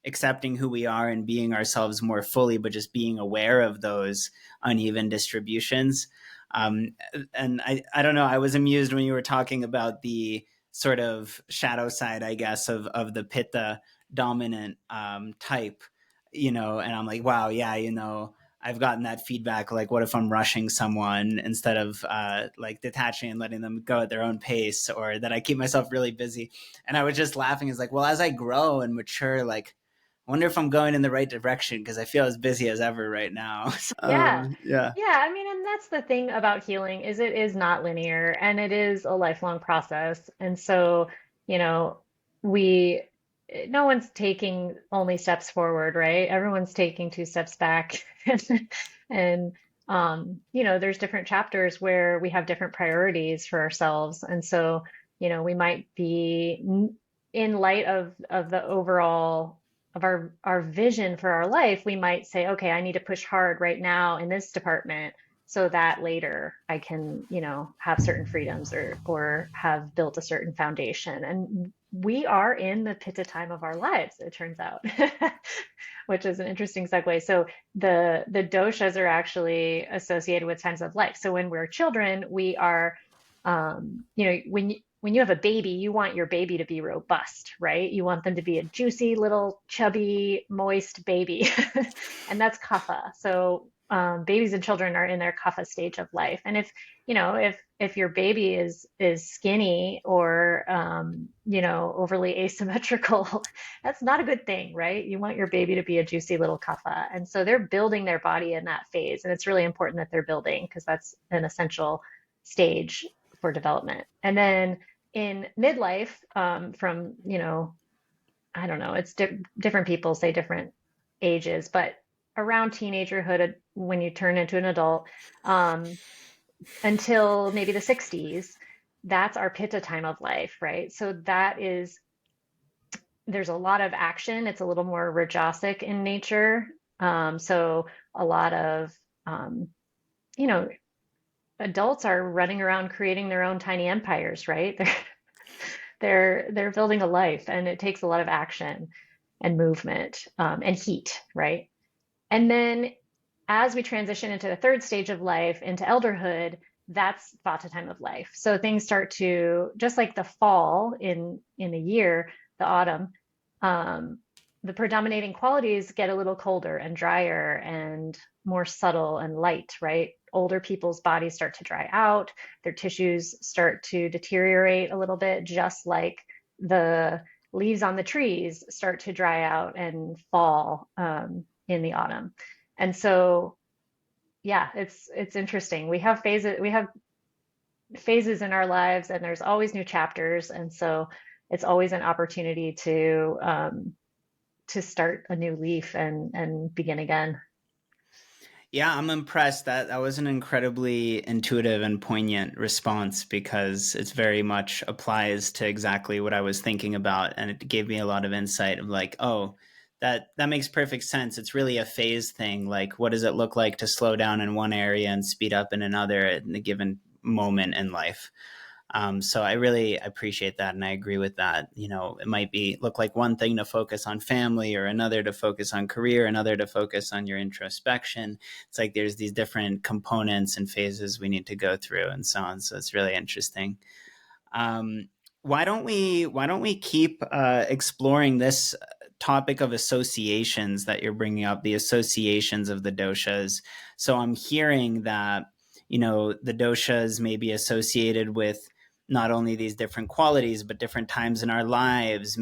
accepting who we are and being ourselves more fully, but just being aware of those uneven distributions. And I don't know, I was amused when you were talking about the sort of shadow side, I guess, of the Pitta dominant type, and I'm like, wow, yeah, I've gotten that feedback. Like, what if I'm rushing someone instead of like detaching and letting them go at their own pace, or that I keep myself really busy? And I was just laughing. It's like, well, as I grow and mature, like, I wonder if I'm going in the right direction, because I feel as busy as ever right now. Yeah. Yeah. Yeah, I mean, and that's the thing about healing, is it is not linear and it is a lifelong process. And so, you know, we no one's taking only steps forward, right? Everyone's taking 2 steps back. And there's different chapters where we have different priorities for ourselves. And so, we might be in light of the overall of our vision for our life, we might say, okay, I need to push hard right now in this department so that later I can, have certain freedoms or have built a certain foundation. And we are in the pitta time of our lives, it turns out, which is an interesting segue. So the doshas are actually associated with times of life. So when we're children, we are, when you have a baby, you want your baby to be robust, right? You want them to be a juicy little chubby, moist baby. And that's kapha. So babies and children are in their kapha stage of life. And if your baby is skinny or overly asymmetrical, that's not a good thing, right? You want your baby to be a juicy little kapha. And so they're building their body in that phase. And it's really important that they're building, because that's an essential stage for development. And then in midlife, from, I don't know, it's different people say different ages, but around teenagerhood, when you turn into an adult, until maybe the 60s, that's our pitta time of life, right? So there's a lot of action. It's a little more rajasic in nature. So a lot of, you know, adults are running around creating their own tiny empires, right? They're building a life, and it takes a lot of action and movement, and heat, right? And then as we transition into the third stage of life, into elderhood, that's Vata time of life. So things start to, just like the fall in a year, the autumn, um, the predominating qualities get a little colder and drier and more subtle and light, right? Older people's bodies start to dry out, their tissues start to deteriorate a little bit, just like the leaves on the trees start to dry out and fall, in the autumn. And so, yeah, it's interesting. We have phases in our lives, and there's always new chapters, and so it's always an opportunity to start a new leaf and begin again. Yeah, I'm impressed. That was an incredibly intuitive and poignant response because it's very much applies to exactly what I was thinking about, and it gave me a lot of insight of like, oh, that makes perfect sense. It's really a phase thing. Like, what does it look like to slow down in one area and speed up in another at a given moment in life? So I really appreciate that, and I agree with that. You know, it might be look like one thing to focus on family, or another to focus on career, another to focus on your introspection. It's like there's these different components and phases we need to go through, and so on. So it's really interesting. Um, why don't we keep exploring this topic of associations that you're bringing up, the associations of the doshas? So I'm hearing that the doshas may be associated with not only these different qualities but different times in our lives,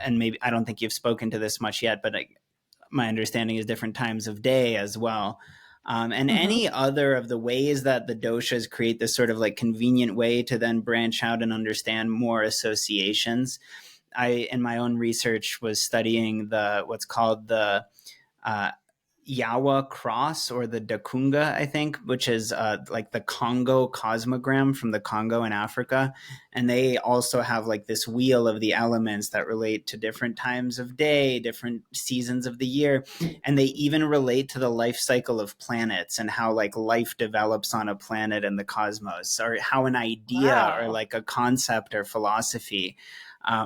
and maybe I don't think you've spoken to this much yet, but my understanding is different times of day as well. And Hmm. any other of the ways that the doshas create this sort of like convenient way to then branch out and understand more associations. I, in my own research, was studying the what's called the uh, Yawa cross, or the Dakunga, I think, which is like the Congo cosmogram from the Congo in Africa. And they also have like this wheel of the elements that relate to different times of day, different seasons of the year. And they even relate to the life cycle of planets and how like life develops on a planet in the cosmos, or how an idea or Wow. like a concept or philosophy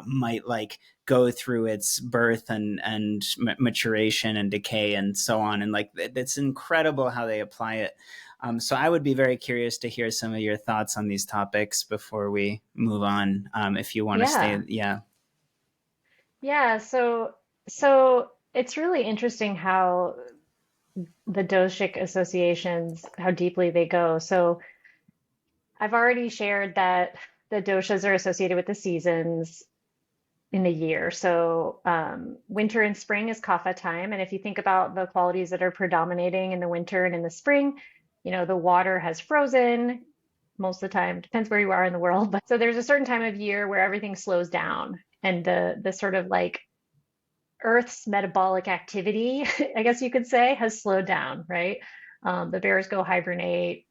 might like go through its birth and maturation and decay and so on. And like it's incredible how they apply it. So I would be very curious to hear some of your thoughts on these topics before we move on. If you want to stay, Yeah. yeah. Yeah. So it's really interesting how the doshic associations, how deeply they go. So I've already shared that the doshas are associated with the seasons in the year. So winter and spring is kapha time. And if you think about the qualities that are predominating in the winter and in the spring, the water has frozen most of the time, depends where you are in the world. But so there's a certain time of year where everything slows down, and the sort of like Earth's metabolic activity, I guess you could say, has slowed down, right? The bears go hibernate,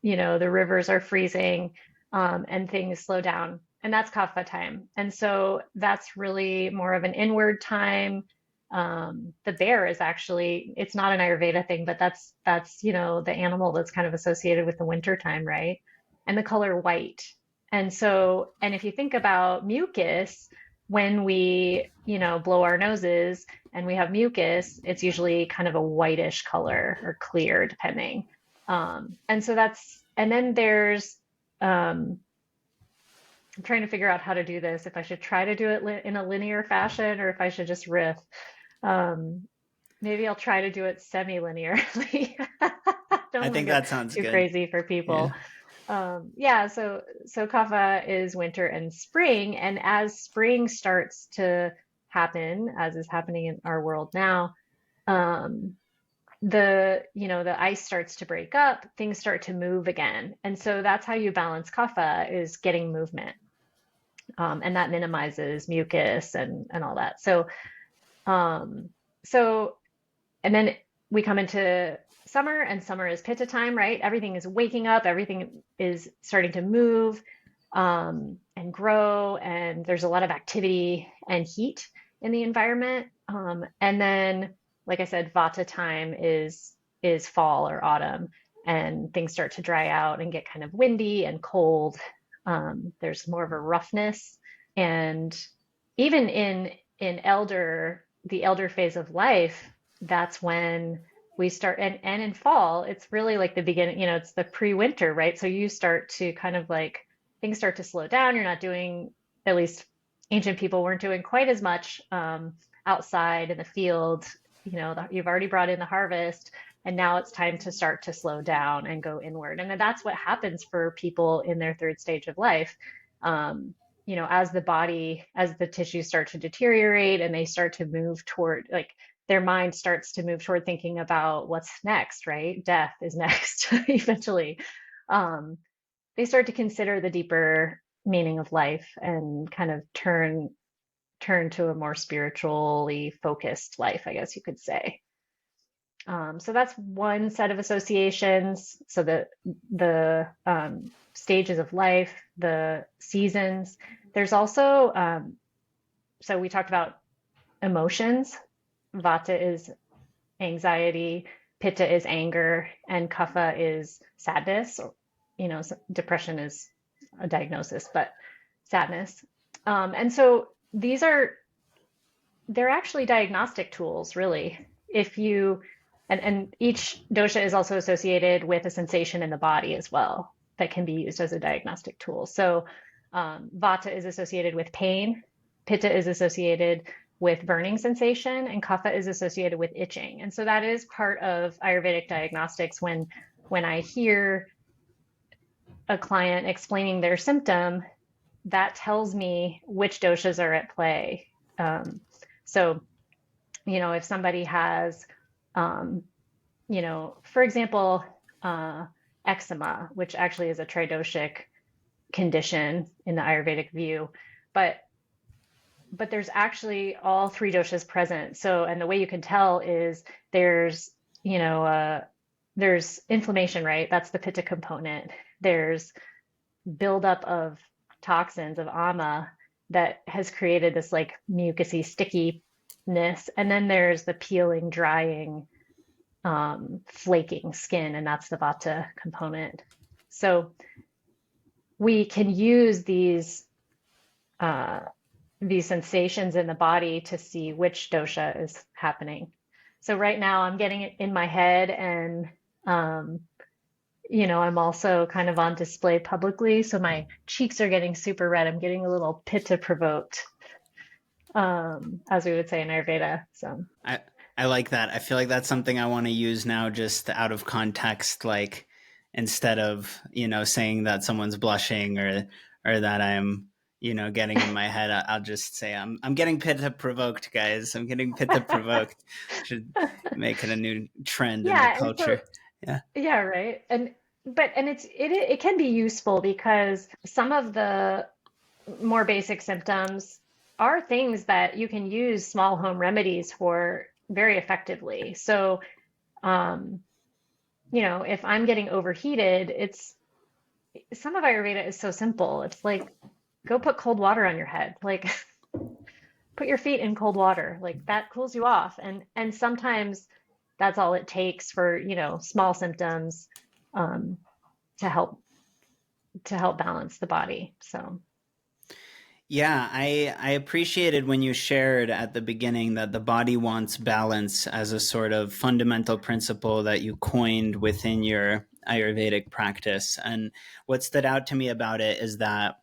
the rivers are freezing, and things slow down. And that's kapha time. And so that's really more of an inward time. The bear is actually, it's not an Ayurveda thing, but that's the animal that's kind of associated with the winter time, right? And the color white. And so, and if you think about mucus, when we blow our noses and we have mucus, it's usually kind of a whitish color or clear, depending. And so and then um, I'm trying to figure out how to do this, if I should try to do it in a linear fashion or if I should just riff. Um, Maybe I'll try to do it semi-linearly. Don't I want to think go that sounds too good. crazy for people. Yeah. Yeah, so kapha is winter and spring, and as spring starts to happen, as is happening in our world now, um, the ice starts to break up, things start to move again. And so that's how you balance kapha, is getting movement. And that minimizes mucus and all that. Um, so and then we come into summer, and summer is pitta time, right? Everything is waking up, everything is starting to move, and grow, and there's a lot of activity and heat in the environment. And then like I said, Vata time is fall or autumn, and things start to dry out and get kind of windy and cold. There's more of a roughness, and even in the elder phase of life, that's when we start. And in fall, it's really like the beginning. It's the pre-winter, right? So you start to kind of like things start to slow down. You're not doing, at least ancient people weren't doing quite as much outside in the field. You've already brought in the harvest, and now it's time to start to slow down and go inward. And that's what happens for people in their third stage of life. As the tissues start to deteriorate and they start to move toward, like, their mind starts to move toward thinking about what's next, right? Death is next eventually. Um, they start to consider the deeper meaning of life and kind of turn to a more spiritually focused life, I guess you could say. So that's one set of associations. So the stages of life, the seasons. There's also, so we talked about emotions. Vata is anxiety, Pitta is anger, and Kapha is sadness. Depression is a diagnosis, but sadness. And so they're actually diagnostic tools, really. If you and each dosha is also associated with a sensation in the body as well that can be used as a diagnostic tool. So Vata is associated with pain, Pitta is associated with burning sensation, and Kapha is associated with itching. And so that is part of Ayurvedic diagnostics. When I hear a client explaining their symptom, that tells me which doshas are at play. So, if somebody has, for example, eczema, which actually is a tridoshic condition in the Ayurvedic view, but there's actually all three doshas present. So, and the way you can tell is there's inflammation, right? That's the pitta component. There's buildup of toxins of ama that has created this like mucousy stickiness, and then there's the peeling, drying, flaking skin, and that's the vata component. So we can use these sensations in the body to see which dosha is happening. So right now I'm getting it in my head, and I'm also kind of on display publicly, so my cheeks are getting super red. I'm getting a little pitta provoked, as we would say in Ayurveda. So I like that. I feel like that's something I want to use now, just out of context, like instead of, saying that someone's blushing or that I'm, getting in my head, I'll just say I'm getting pitta provoked, guys. I'm getting pitta provoked. Should make it a new trend in the yeah, and so culture. Yeah. yeah, right. And it can be useful because some of the more basic symptoms are things that you can use small home remedies for very effectively. So, um, if I'm getting overheated, some of Ayurveda is so simple. It's like, go put cold water on your head. Like, put your feet in cold water. Like, that cools you off. And sometimes that's all it takes for, small symptoms, um, to help balance the body. So. Yeah, I appreciated when you shared at the beginning that the body wants balance as a sort of fundamental principle that you coined within your Ayurvedic practice. And what stood out to me about it is that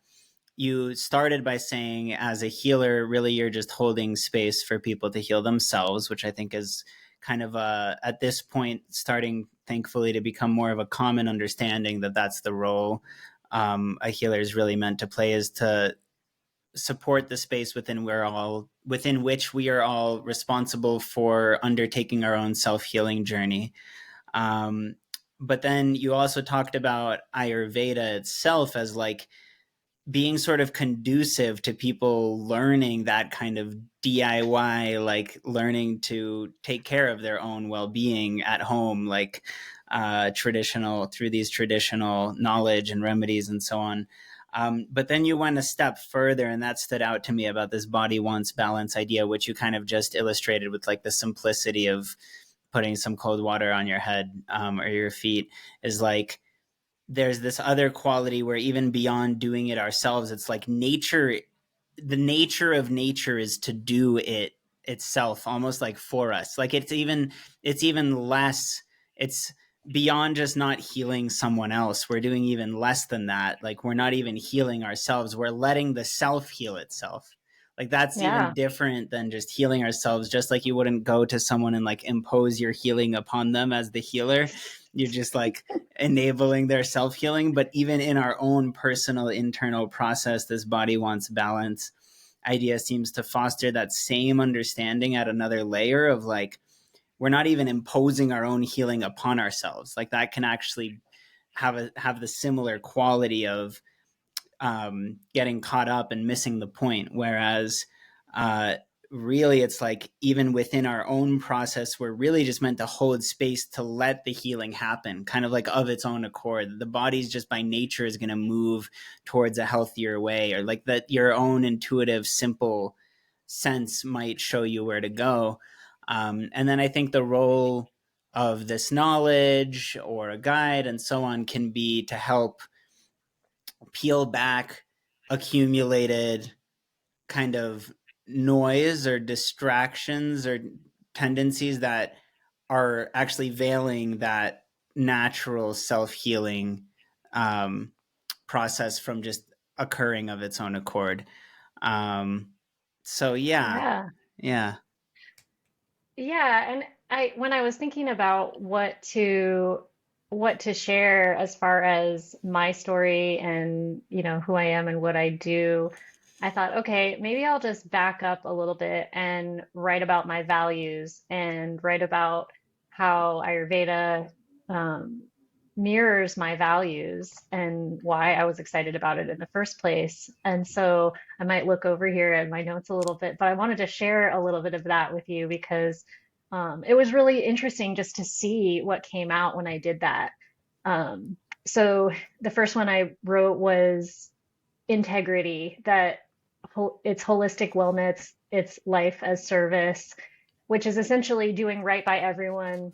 you started by saying, as a healer, really you're just holding space for people to heal themselves, which I think is kind of at this point starting, thankfully, to become more of a common understanding that that's the role a healer is really meant to play, is to support the space within which we are all responsible for undertaking our own self-healing journey. But then you also talked about Ayurveda itself as like being sort of conducive to people learning that kind of DIY, like learning to take care of their own well-being at home, like through these traditional knowledge and remedies and so on. But then you went a step further, and that stood out to me about this body wants balance idea, which you kind of just illustrated with like the simplicity of putting some cold water on your head or your feet, is like there's this other quality where even beyond doing it ourselves, it's like nature, the nature of nature is to do it itself, almost like for us. Like it's even less, it's beyond just not healing someone else. We're doing even less than that. Like we're not even healing ourselves. We're letting the self heal itself. Like that's even Yeah. different than just healing ourselves. Just like you wouldn't go to someone and like impose your healing upon them as the healer. You're just like enabling their self healing. But even in our own personal internal process, this body wants balance idea seems to foster that same understanding at another layer of like, we're not even imposing our own healing upon ourselves. Like that can actually have the similar quality of getting caught up and missing the point. Whereas uh, really, it's like even within our own process, we're really just meant to hold space to let the healing happen, kind of like of its own accord. The body's just by nature is going to move towards a healthier way, or like that your own intuitive, simple sense might show you where to go. And then I think the role of this knowledge or a guide and so on can be to help peel back accumulated kind of noise or distractions or tendencies that are actually veiling that natural self-healing um, process from just occurring of its own accord. Um, so yeah, Yeah. yeah. Yeah, and when I was thinking about what to share as far as my story and who I am and what I do, I thought, okay, maybe I'll just back up a little bit and write about my values and write about how Ayurveda um, mirrors my values and why I was excited about it in the first place. And so I might look over here at my notes a little bit, but I wanted to share a little bit of that with you because it was really interesting just to see what came out when I did that. Um, so the first one I wrote was integrity, that it's holistic wellness, it's life as service, which is essentially doing right by everyone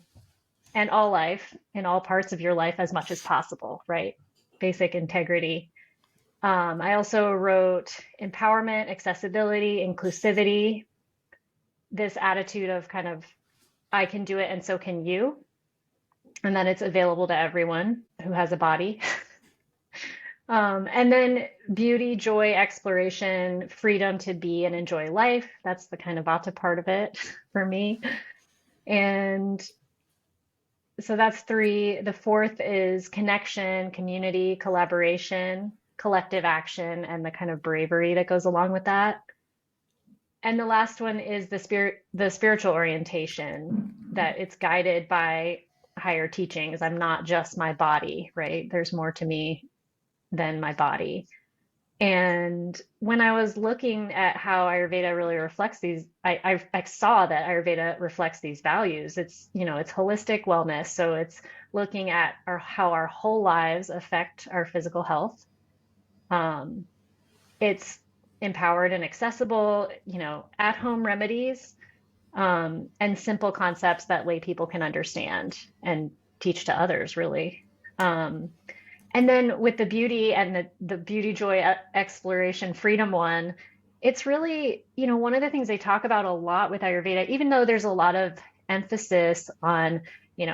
and all life in all parts of your life as much as possible, right? Basic integrity. I also wrote empowerment, accessibility, inclusivity, this attitude of kind of, I can do it and so can you, and that it's available to everyone who has a body. And then beauty, joy, exploration, freedom to be and enjoy life. That's the kind of Vata part of it for me. And so that's three. The fourth is connection, community, collaboration, collective action, and the kind of bravery that goes along with that. And the last one is the spiritual orientation, that it's guided by higher teachings. I'm not just my body, right? There's more to me than my body. And when I was looking at how Ayurveda really reflects these, I saw that Ayurveda reflects these values. It's holistic wellness. So it's looking at how our whole lives affect our physical health. Um, it's empowered and accessible, at-home remedies, and simple concepts that lay people can understand and teach to others, really. Um, and then with the beauty and the beauty, joy, exploration, freedom one, it's really, one of the things they talk about a lot with Ayurveda, even though there's a lot of emphasis on,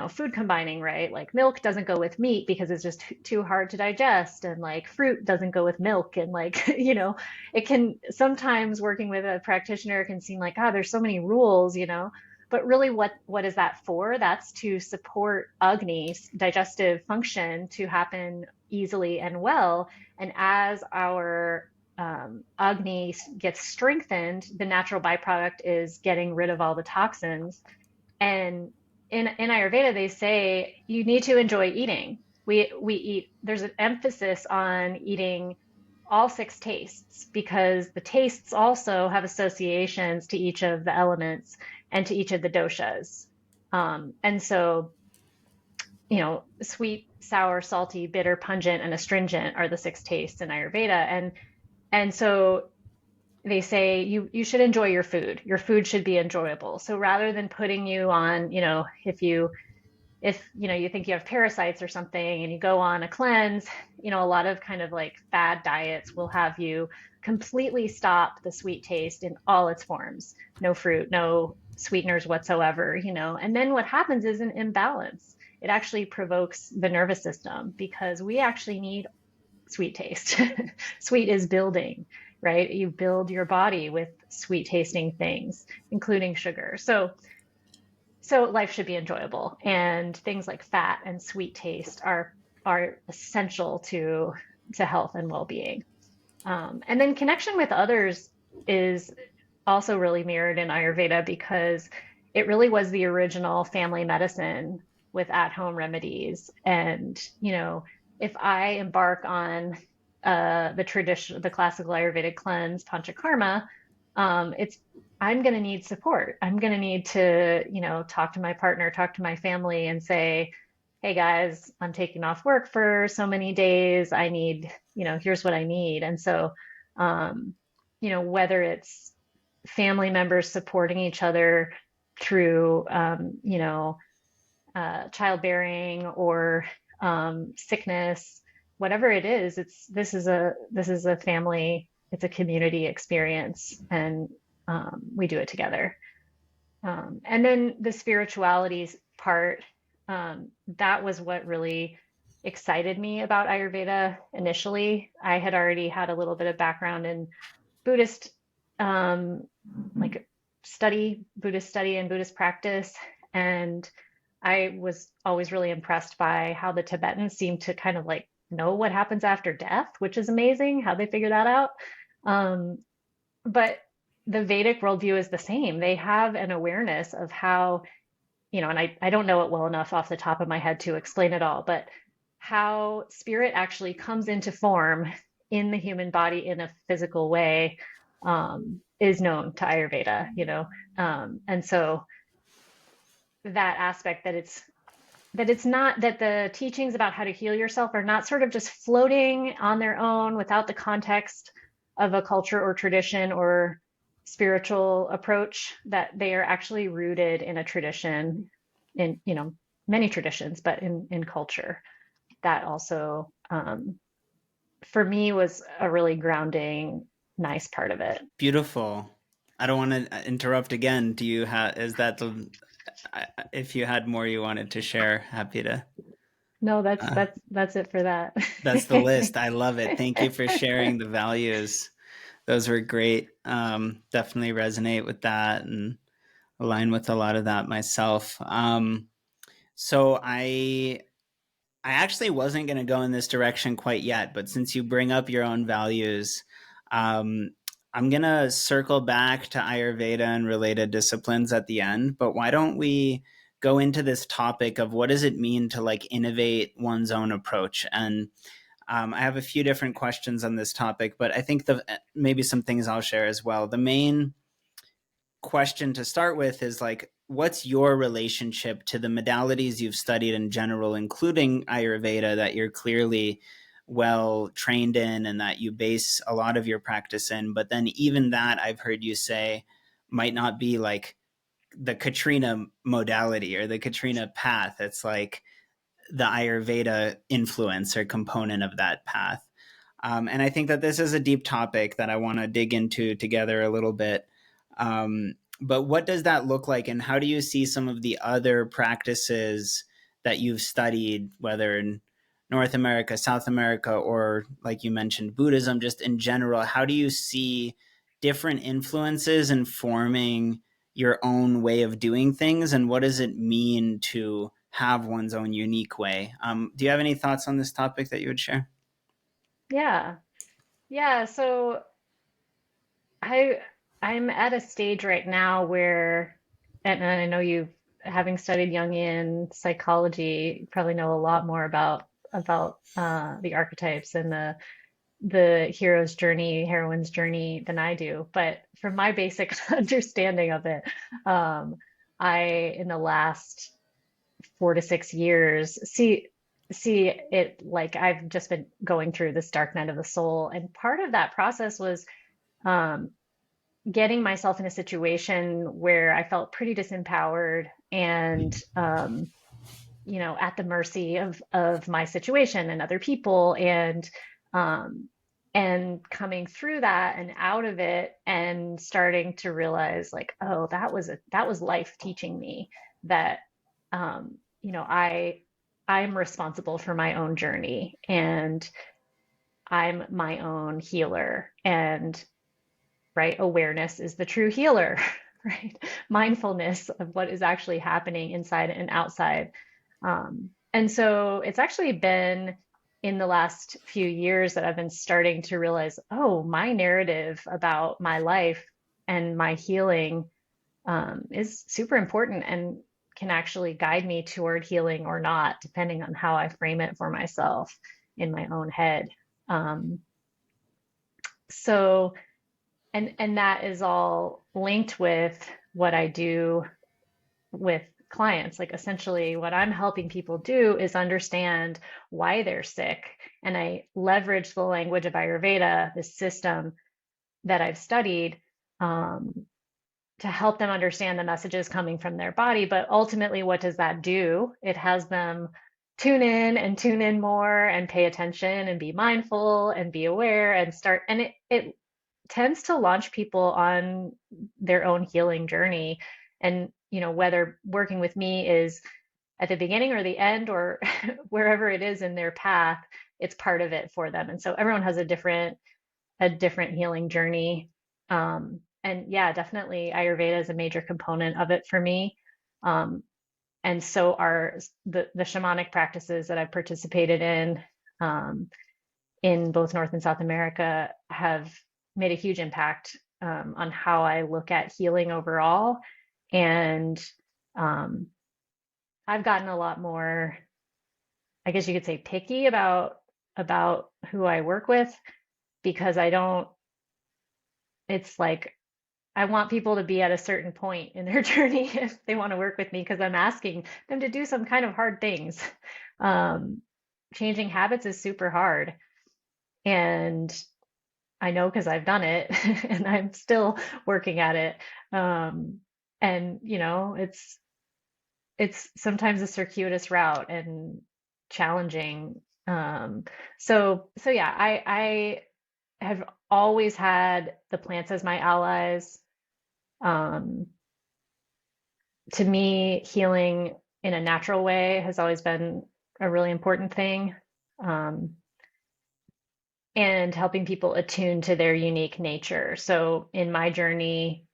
food combining, right? Like milk doesn't go with meat because it's just too hard to digest, and like fruit doesn't go with milk. And like, it can sometimes working with a practitioner can seem like, there's so many rules, but really what is that for? That's to support Agni's digestive function to happen easily and well. And as our Agni gets strengthened, the natural byproduct is getting rid of all the toxins. And in Ayurveda, they say you need to enjoy eating. We eat, there's an emphasis on eating all six tastes because the tastes also have associations to each of the elements and to each of the doshas. And so, sweet, sour, salty, bitter, pungent, and astringent are the six tastes in Ayurveda. And so they say you should enjoy your food. Your food should be enjoyable. So rather than putting you on, if you think you have parasites or something and you go on a cleanse, a lot of kind of like fad diets will have you completely stop the sweet taste in all its forms. No fruit, no sweeteners whatsoever, and then what happens is an imbalance. It actually provokes the nervous system because we actually need sweet taste. Sweet is building, right? You build your body with sweet tasting things, including sugar. So life should be enjoyable, and things like fat and sweet taste are essential to health and well-being. And then connection with others is also really mirrored in Ayurveda because it really was the original family medicine with at-home remedies. And if I embark on the classical Ayurvedic cleanse, Panchakarma, it's I'm going to need support. I'm going to need to, talk to my partner, talk to my family and say, hey guys, I'm taking off work for so many days. I need, here's what I need. And so, whether it's family members supporting each other through, childbearing or sickness, whatever it is, this is a family, it's a community experience, and we do it together. And then the spiritualities part, that was what really excited me about Ayurveda initially. I had already had a little bit of background in Buddhist, um, like Buddhist study and Buddhist practice. And I was always really impressed by how the Tibetans seem to kind of like know what happens after death, which is amazing how they figure that out. Um, but the Vedic worldview is the same. They have an awareness of how, and I don't know it well enough off the top of my head to explain it all, but how spirit actually comes into form in the human body in a physical way, is known to Ayurveda, and so that aspect that it's not that the teachings about how to heal yourself are not sort of just floating on their own without the context of a culture or tradition or spiritual approach, that they are actually rooted in a tradition, in many traditions, but in culture. That also, for me, was a really grounding, nice part of it. Beautiful. I don't want to interrupt again. Do you have, is that the, if you had more you wanted to share, happy to. No, that's Uh, that's that's it for that. that's the list. I love it. Thank you for sharing the values. Those were great. Definitely resonate with that and align with a lot of that myself. So I actually wasn't going to go in this direction quite yet, but since you bring up your own values, um, I'm going to circle back to Ayurveda and related disciplines at the end. But why don't we go into this topic of what does it mean to like innovate one's own approach? And I have a few different questions on this topic, but I think maybe some things I'll share as well. The main question to start with is like, what's your relationship to the modalities you've studied in general, including Ayurveda, that you're clearly well trained in and that you base a lot of your practice in? But then even that, I've heard you say, might not be like the Katrina modality or the Katrina path. It's like the Ayurveda influence or component of that path. And I think that this is a deep topic that I want to dig into together a little bit. But what does that look like, and how do you see some of the other practices that you've studied, whether in North America, South America, or like you mentioned, Buddhism, just in general? How do you see different influences informing your own way of doing things, and what does it mean to have one's own unique way? Do you have any thoughts on this topic that you would share? Yeah. Yeah, so I I'm at a stage right now where, and I know you, having studied Jungian psychology, you probably know a lot more about the archetypes and the hero's journey, heroine's journey than I do. But from my basic understanding of it, I in the last 4 to 6 years, see it like I've just been going through this dark night of the soul. And part of that process was um, getting myself in a situation where I felt pretty disempowered and at the mercy of my situation and other people, um, and coming through that and out of it and starting to realize like, oh, that was life teaching me that um, I'm responsible for my own journey and I'm my own healer. And right, awareness is the true healer, right? Mindfulness of what is actually happening inside and outside. And so it's actually been in the last few years that I've been starting to realize, oh, my narrative about my life and my healing is super important and can actually guide me toward healing or not, depending on how I frame it for myself in my own head. Um, so, and that is all linked with what I do with clients. Like essentially what I'm helping people do is understand why they're sick. And I leverage the language of Ayurveda, this system that I've studied, um, to help them understand the messages coming from their body. But ultimately, what does that do? It has them tune in more and pay attention and be mindful and be aware and start. And it tends to launch people on their own healing journey. And, whether working with me is at the beginning or the end or wherever it is in their path, it's part of it for them. And so everyone has a different healing journey. And yeah, definitely Ayurveda is a major component of it for me. Um, and so are the shamanic practices that I've participated um, in both North and South America have made a huge impact on how I look at healing overall. And um, I've gotten a lot more, I guess you could say, picky about who I work with because I don't, it's like I want people to be at a certain point in their journey if they want to work with me because I'm asking them to do some kind of hard things. Um, Changing habits is super hard. And I know because I've done it and I'm still working at it. Um, and it's sometimes a circuitous route and challenging. So yeah, I have always had the plants as my allies. Um, to me, healing in a natural way has always been a really important thing. Um, and helping people attune to their unique nature. So in my journey,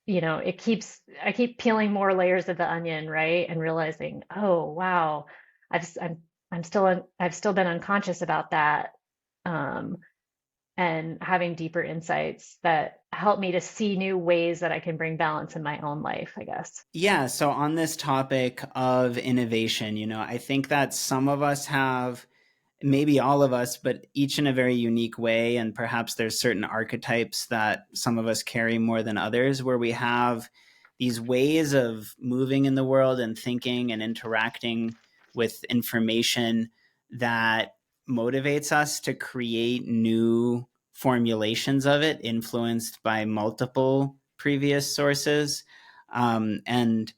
I keep peeling more layers of the onion, right? And realizing, oh, wow, I've still been unconscious about that. Um, and having deeper insights that help me to see new ways that I can bring balance in my own life, I guess. Yeah, so on this topic of innovation, I think that some of us have, maybe all of us, but each in a very unique way. And perhaps there's certain archetypes that some of us carry more than others, where we have these ways of moving in the world and thinking and interacting with information that motivates us to create new formulations of it, influenced by multiple previous sources. And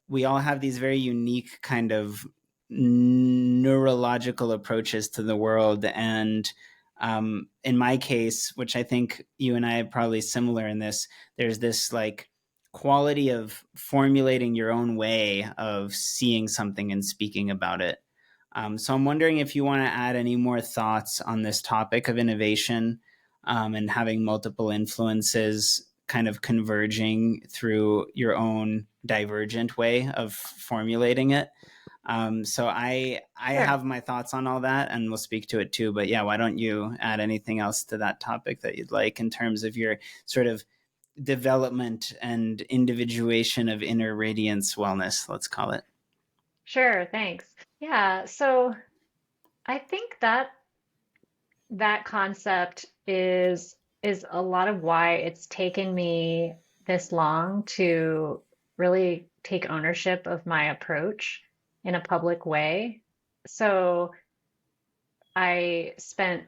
we all have these very unique kind of neurological approaches to the world. And in my case, which I think you and I are probably similar in this, there's this like quality of formulating your own way of seeing something and speaking about it. So I'm wondering if you want to add any more thoughts on this topic of innovation, and having multiple influences kind of converging through your own divergent way of formulating it. So I Sure. have my thoughts on all that, and we'll speak to it too. But yeah, why don't you add anything else to that topic that you'd like in terms of your sort of development and individuation of inner radiance wellness, let's call it. Sure, thanks. Yeah, so I think that concept is a lot of why it's taken me this long to really take ownership of my approach in a public way. So I spent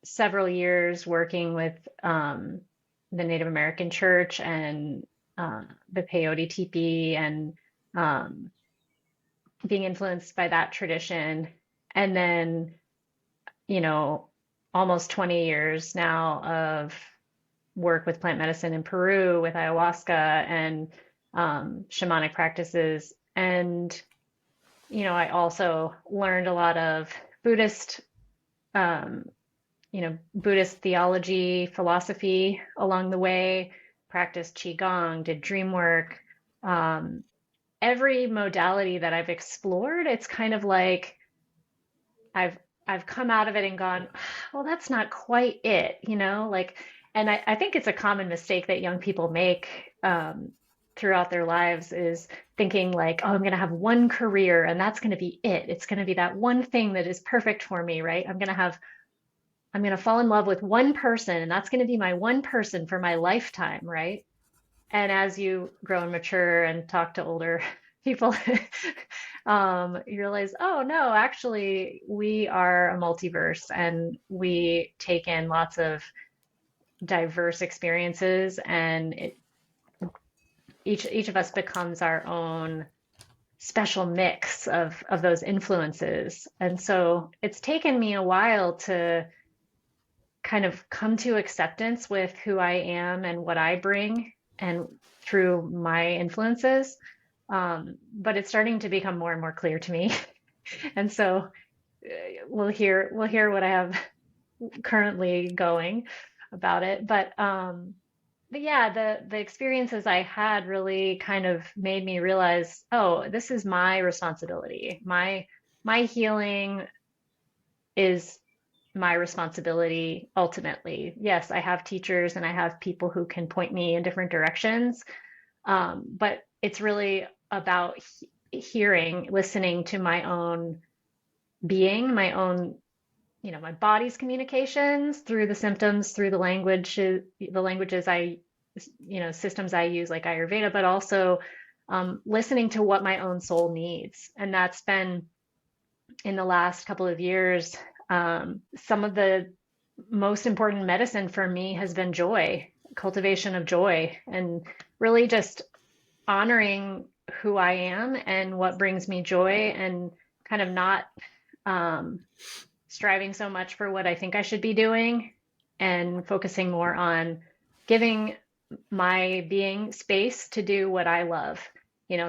several years working with the Native American church and the peyote teepee and um, being influenced by that tradition. And then, you know, almost 20 years now of work with plant medicine in Peru with ayahuasca and shamanic practices. And, I also learned a lot of Buddhist, um, Buddhist theology, philosophy along the way, practiced Qigong, did dream work. Um, every modality that I've explored, it's kind of like I've I've come out of it and gone, well, that's not quite it, like, and I think it's a common mistake that young people make throughout their lives is thinking like, oh, I'm going to have one career and that's going to be it. It's going to be that one thing that is perfect for me, right? I'm going to fall in love with one person and that's going to be my one person for my lifetime, right? And as you grow and mature and talk to older people, you realize, oh no, actually, we are a multiverse and we take in lots of diverse experiences, and each of us becomes our own special mix of those influences. And so it's taken me a while to kind of come to acceptance with who I am and what I bring and through my influences. But it's starting to become more and more clear to me. And so we'll hear what I have currently going about it. But yeah, the experiences I had really kind of made me realize, oh, this is my responsibility. My healing is my responsibility ultimately. Yes, I have teachers and I have people who can point me in different directions, but it's really about hearing, listening to my own being, my own, my body's communications through the symptoms, through the languages systems I use like Ayurveda, but also listening to what my own soul needs. And that's been in the last couple of years. Some of the most important medicine for me has been joy, cultivation of joy, and really just honoring who I am and what brings me joy, and kind of not striving so much for what I think I should be doing, and focusing more on giving my being space to do what I love.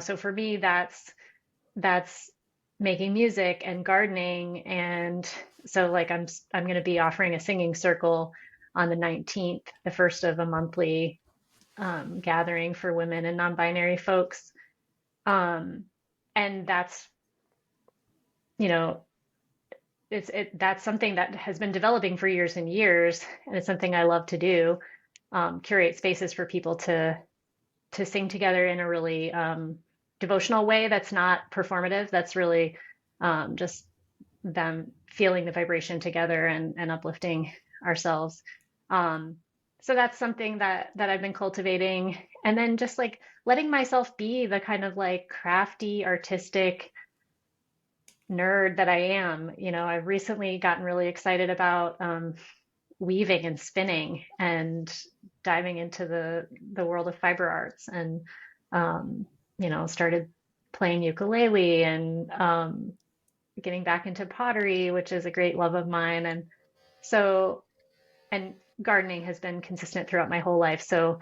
So for me, that's making music and gardening. And so like I'm going to be offering a singing circle on the 19th, the first of a monthly gathering for women and non-binary folks. And that's, you know, that's something that has been developing for years and years, and it's something I love to do. Curate spaces for people to sing together in a really devotional way that's not performative. That's really just them feeling the vibration together and uplifting ourselves. So that's something that I've been cultivating, and then just like letting myself be the kind of like crafty, artistic nerd that I am. I've recently gotten really excited about weaving and spinning and diving into the world of fiber arts, and started playing ukulele and getting back into pottery, which is a great love of mine. And gardening has been consistent throughout my whole life. So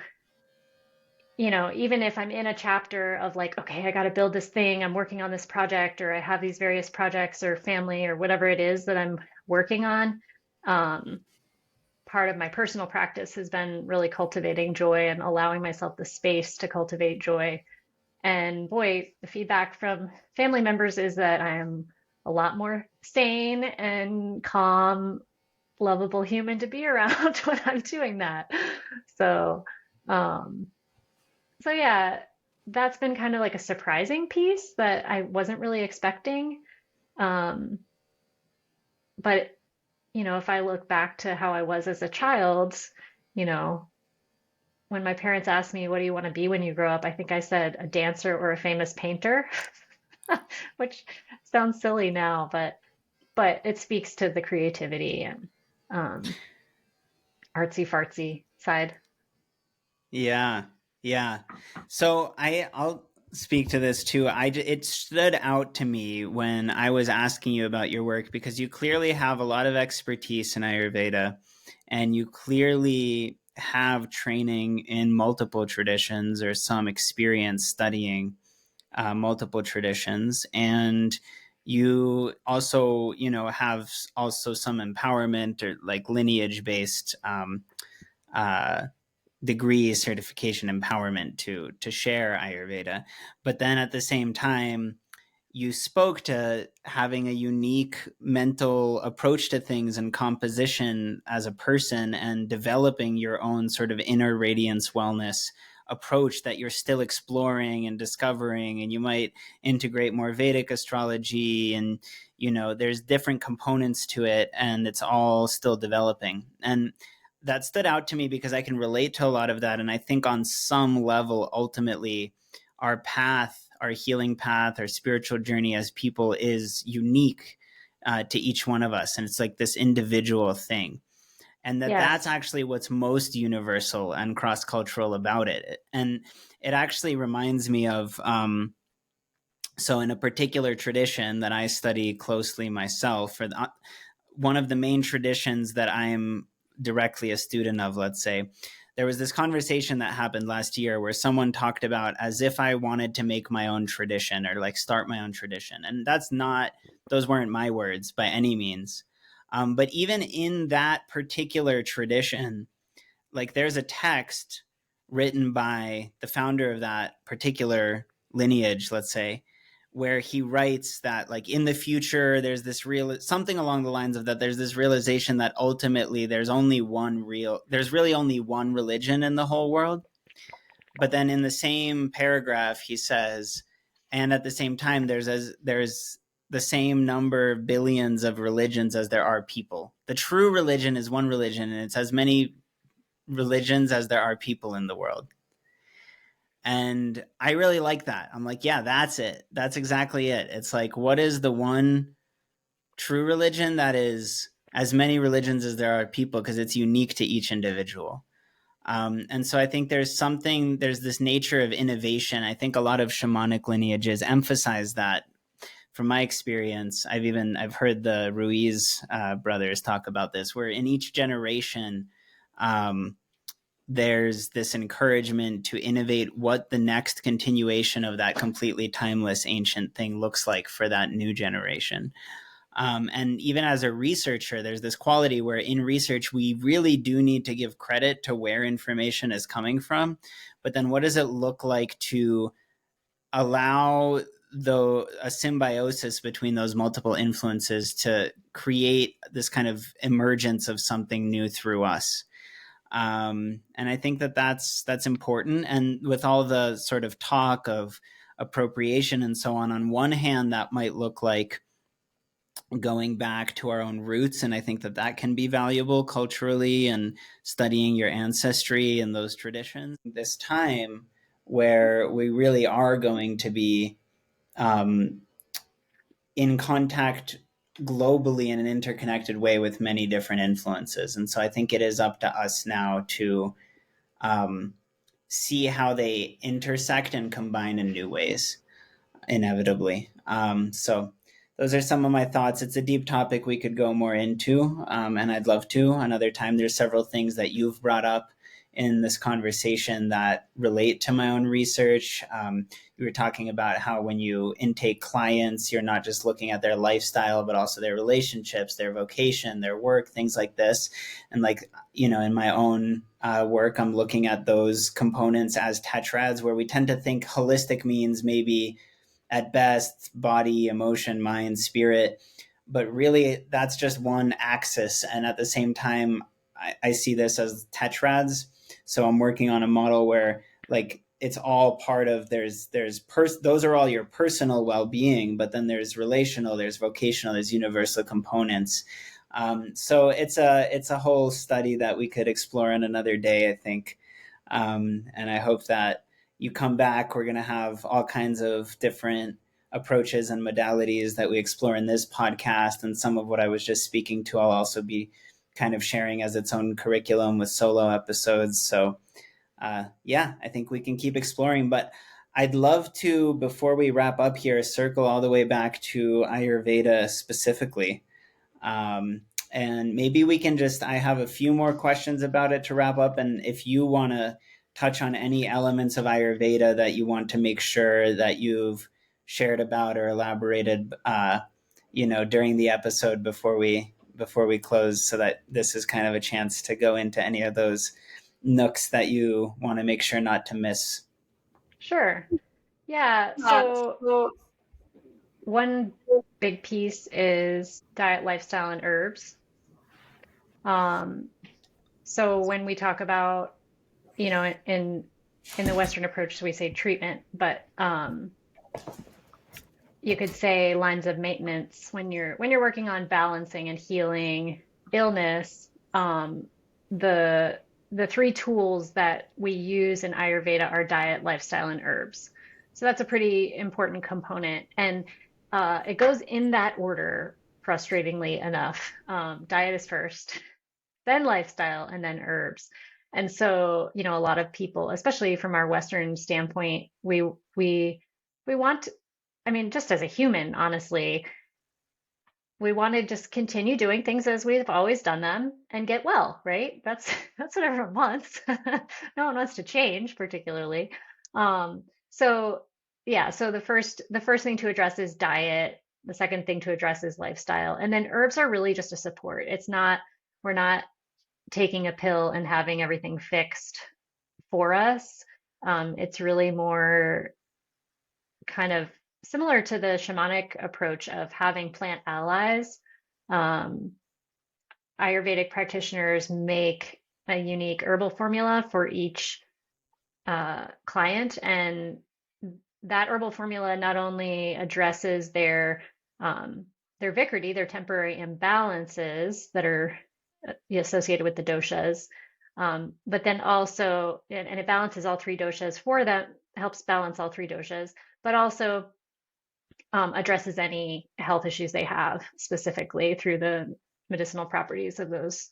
even if I'm in a chapter of like, okay, I got to build this thing, I'm working on this project, or I have these various projects or family or whatever it is that I'm working on, part of my personal practice has been really cultivating joy and allowing myself the space to cultivate joy. And boy, the feedback from family members is that I am a lot more sane and calm, lovable human to be around when I'm doing that. So, um, so yeah, that's been kind of like a surprising piece that I wasn't really expecting. Um, but if I look back to how I was as a child, you know, when my parents asked me, what do you want to be when you grow up? I think I said a dancer or a famous painter, which sounds silly now, but it speaks to the creativity and um, artsy fartsy side. Yeah, yeah. So I'll speak to this too. It stood out to me when I was asking you about your work because you clearly have a lot of expertise in Ayurveda, and you clearly have training in multiple traditions or some experience studying multiple traditions, and you also, have also some empowerment or like lineage based uh, degree certification empowerment to share Ayurveda. But then at the same time, you spoke to having a unique mental approach to things and composition as a person and developing your own sort of inner radiance wellness approach that you're still exploring and discovering, and you might integrate more Vedic astrology, and there's different components to it, and it's all still developing. And that stood out to me because I can relate to a lot of that. And I think on some level, ultimately, our path, our healing path, our spiritual journey as people is unique to each one of us. And it's like this individual thing. And that's Yes. actually what's most universal and cross cultural about it. And it actually reminds me of, so in a particular tradition that I study closely myself, one of the main traditions that I'm directly a student of, let's say, there was this conversation that happened last year where someone talked about as if I wanted to make my own tradition or like start my own tradition. And those weren't my words by any means. But even in that particular tradition, like there's a text written by the founder of that particular lineage, let's say, where he writes that like in the future there's this real something along the lines of that there's this realization that ultimately there's really only one religion in the whole world. But then in the same paragraph he says, and at the same time there's the same number of billions of religions as there are people. The true religion is one religion, and it's as many religions as there are people in the world. And I really like that. I'm like, yeah, that's it. That's exactly it. It's like, what is the one true religion that is as many religions as there are people, because it's unique to each individual. And so I think there's this nature of innovation. I think a lot of shamanic lineages emphasize that. From my experience, I've heard the Ruiz brothers talk about this, where in each generation, um, there's this encouragement to innovate what the next continuation of that completely timeless ancient thing looks like for that new generation. And even as a researcher, there's this quality where in research, we really do need to give credit to where information is coming from. But then what does it look like to allow a symbiosis between those multiple influences to create this kind of emergence of something new through us? And I think that that's important. And with all the sort of talk of appropriation and so on one hand, that might look like going back to our own roots. And I think that that can be valuable culturally and studying your ancestry and those traditions. This time where we really are going to be um, in contact globally in an interconnected way with many different influences. And so I think it is up to us now to um, see how they intersect and combine in new ways, inevitably. So those are some of my thoughts. It's a deep topic we could go more into, and I'd love to another time. There's several things that you've brought up in this conversation that relate to my own research. You were talking about how when you intake clients, you're not just looking at their lifestyle, but also their relationships, their vocation, their work, things like this. And like, in my own work, I'm looking at those components as tetrads, where we tend to think holistic means maybe at best body, emotion, mind, spirit, but really that's just one axis. And at the same time, I see this as tetrads. So I'm working on a model where like it's all part of those are all your personal well-being, but then there's relational, there's vocational, there's universal components. So it's a whole study that we could explore on another day, I think. And I hope that you come back. We're going to have all kinds of different approaches and modalities that we explore in this podcast. And some of what I was just speaking to, I'll also be kind of sharing as its own curriculum with solo episodes. So yeah, I think we can keep exploring. But I'd love to, before we wrap up here, circle all the way back to Ayurveda specifically. And maybe we can I have a few more questions about it to wrap up. And if you want to touch on any elements of Ayurveda that you want to make sure that you've shared about or elaborated, during the episode before we close, so that this is kind of a chance to go into any of those nooks that you want to make sure not to miss. Sure. Yeah. So one big piece is diet, lifestyle, and herbs. Um, so when we talk about, in the Western approach, we say treatment, but you could say lines of maintenance when you're working on balancing and healing illness. The three tools that we use in Ayurveda are diet, lifestyle, and herbs. So that's a pretty important component, and it goes in that order. Frustratingly enough, diet is first, then lifestyle, and then herbs. And so, a lot of people, especially from our Western standpoint, we want, I mean, just as a human, honestly, we want to just continue doing things as we've always done them and get well, right? That's what everyone wants. No one wants to change, particularly. So yeah, so the first thing to address is diet. The second thing to address is lifestyle, and then herbs are really just a support. We're not taking a pill and having everything fixed for us. It's really more kind of similar to the shamanic approach of having plant allies. Um, Ayurvedic practitioners make a unique herbal formula for each client, and that herbal formula not only addresses their vikriti, their temporary imbalances that are associated with the doshas, but then also, and it balances all three doshas for them, helps balance all three doshas, but also addresses any health issues they have specifically through the medicinal properties of those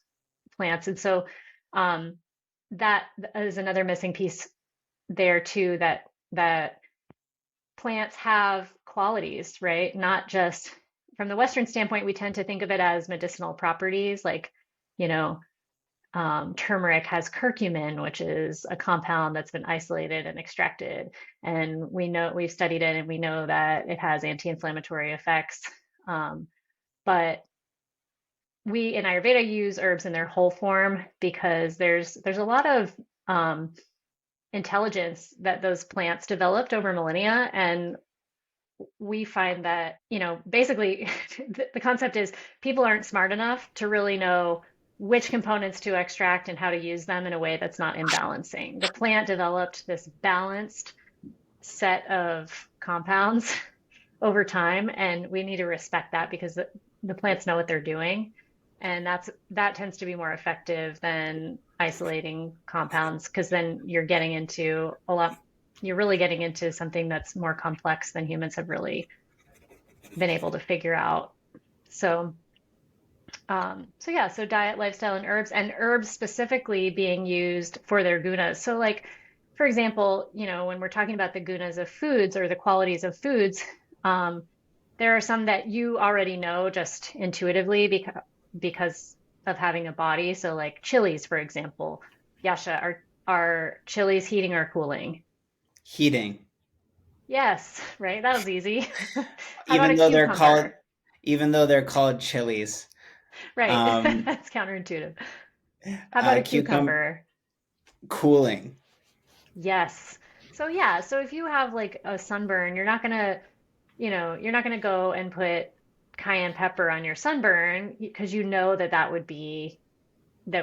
plants. And so that is another missing piece there too, that plants have qualities, right? Not just from the Western standpoint, we tend to think of it as medicinal properties, like, you know, turmeric has curcumin, which is a compound that's been isolated and extracted. And we've studied it and we know that it has anti-inflammatory effects. But we in Ayurveda use herbs in their whole form because there's a lot of intelligence that those plants developed over millennia. And we find that, basically the concept is people aren't smart enough to really know which components to extract and how to use them in a way that's not imbalancing. The plant developed this balanced set of compounds over time, and we need to respect that because the plants know what they're doing. And that tends to be more effective than isolating compounds, because then you're really getting into something that's more complex than humans have really been able to figure out. So so diet, lifestyle, and herbs specifically being used for their gunas. So like, for example, when we're talking about the gunas of foods or the qualities of foods, there are some that you already know just intuitively because of having a body. So like chilies, for example, Yasha, are chilies heating or cooling? Heating. Yes, right. That was easy. How about a even though they're called cucumber? even though they're called chilies. Right. um That's counterintuitive. How about a Cucumber. cucumber? Cooling. Yes. So yeah, so if you have like a sunburn, you're not gonna go and put cayenne pepper on your sunburn because that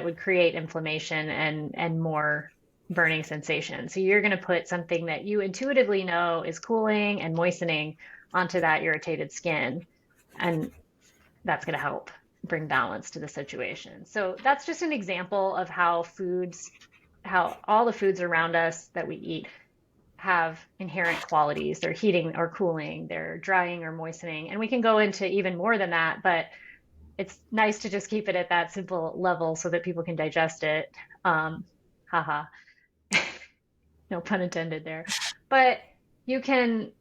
would create inflammation and more burning sensation. So you're gonna put something that you intuitively know is cooling and moistening onto that irritated skin, and that's gonna help bring balance to the situation. So that's just an example of how foods how all the foods around us that we eat have inherent qualities. They're heating or cooling, they're drying or moistening. And we can go into even more than that, but it's nice to just keep it at that simple level so that people can digest it. Um, haha, no pun intended there. But you can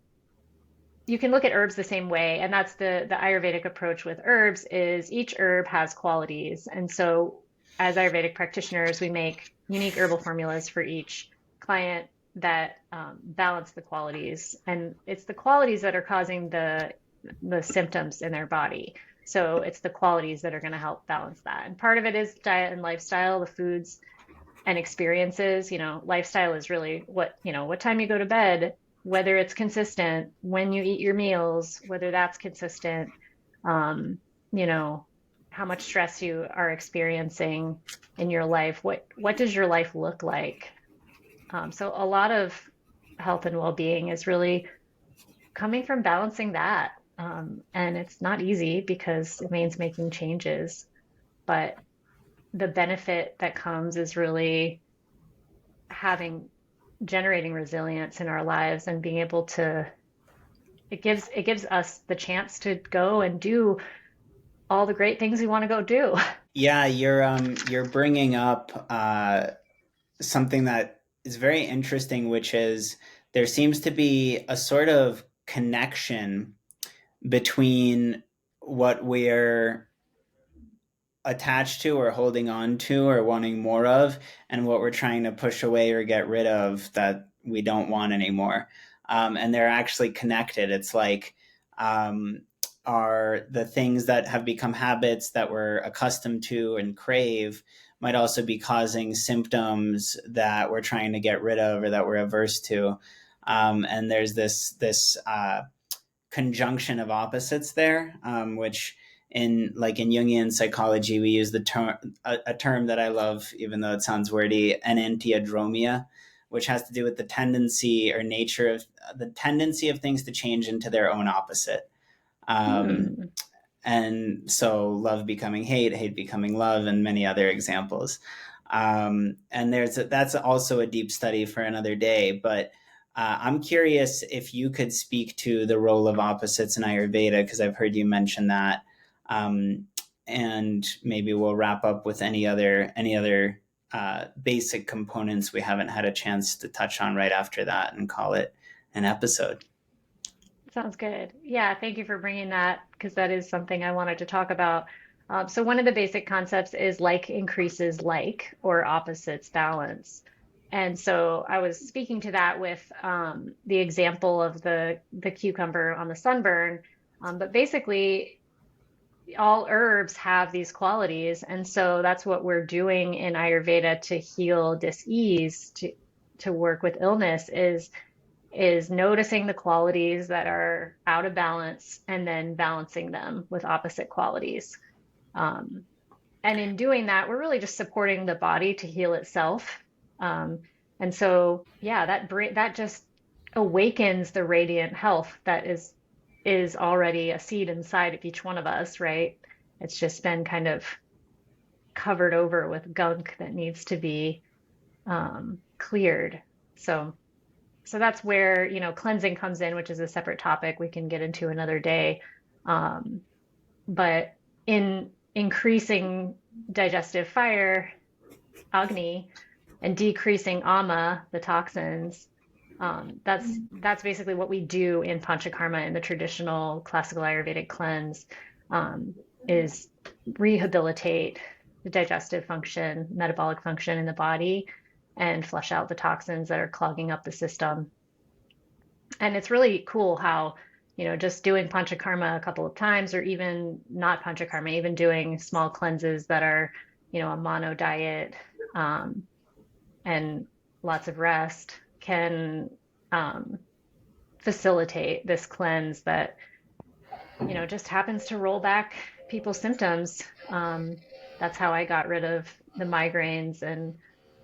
you can look at herbs the same way, and that's the Ayurvedic approach with herbs is each herb has qualities. And so as Ayurvedic practitioners, we make unique herbal formulas for each client that balance the qualities. And it's the qualities that are causing the symptoms in their body. So it's the qualities that are going to help balance that. And part of it is diet and lifestyle, the foods and experiences. Lifestyle is really what time you go to bed, whether it's consistent, when you eat your meals, whether that's consistent, um, you know, how much stress you are experiencing in your life. What does your life look like? So a lot of health and well-being is really coming from balancing that. And it's not easy because it means making changes, but the benefit that comes is really having generating resilience in our lives and being able to it gives us the chance to go and do all the great things we want to go do. Yeah, you're bringing up something that is very interesting, which is there seems to be a sort of connection between what we're attached to or holding on to or wanting more of and what we're trying to push away or get rid of that we don't want anymore. And they're actually connected. It's like are the things that have become habits that we're accustomed to and crave might also be causing symptoms that we're trying to get rid of or that we're averse to. And there's this conjunction of opposites there, which in Jungian psychology we use a term that I love, even though it sounds wordy, enantiodromia, which has to do with the tendency or nature of the tendency of things to change into their own opposite. Um, Hmm. and so love becoming hate, hate becoming love, and many other examples. And that's also a deep study for another day. But I'm curious if you could speak to the role of opposites in Ayurveda, because I've heard you mention that. Um, and maybe we'll wrap up with any other basic components we haven't had a chance to touch on right after that and call it an episode. Sounds good. Yeah, thank you for bringing that because that is something I wanted to talk about. So one of the basic concepts is like increases like or opposites balance. And so I was speaking to that with the example of the cucumber on the sunburn. But basically, all herbs have these qualities, and so that's what we're doing in Ayurveda to heal dis-ease, to work with illness is noticing the qualities that are out of balance and then balancing them with opposite qualities. Um, and in doing that, we're really just supporting the body to heal itself. Um, and so, yeah, that just awakens the radiant health that is already a seed inside of each one of us, right? It's just been kind of covered over with gunk that needs to be cleared. So so that's where, cleansing comes in, which is a separate topic we can get into another day. Um, but in increasing digestive fire, Agni, and decreasing Ama, the toxins, that's basically what we do in Panchakarma in the traditional classical Ayurvedic cleanse, um, is rehabilitate the digestive function, metabolic function in the body, and flush out the toxins that are clogging up the system. And it's really cool how, just doing panchakarma a couple of times, or even not panchakarma, even doing small cleanses that are, a mono diet, um, and lots of rest can um, facilitate this cleanse that, just happens to roll back people's symptoms. That's how I got rid of the migraines and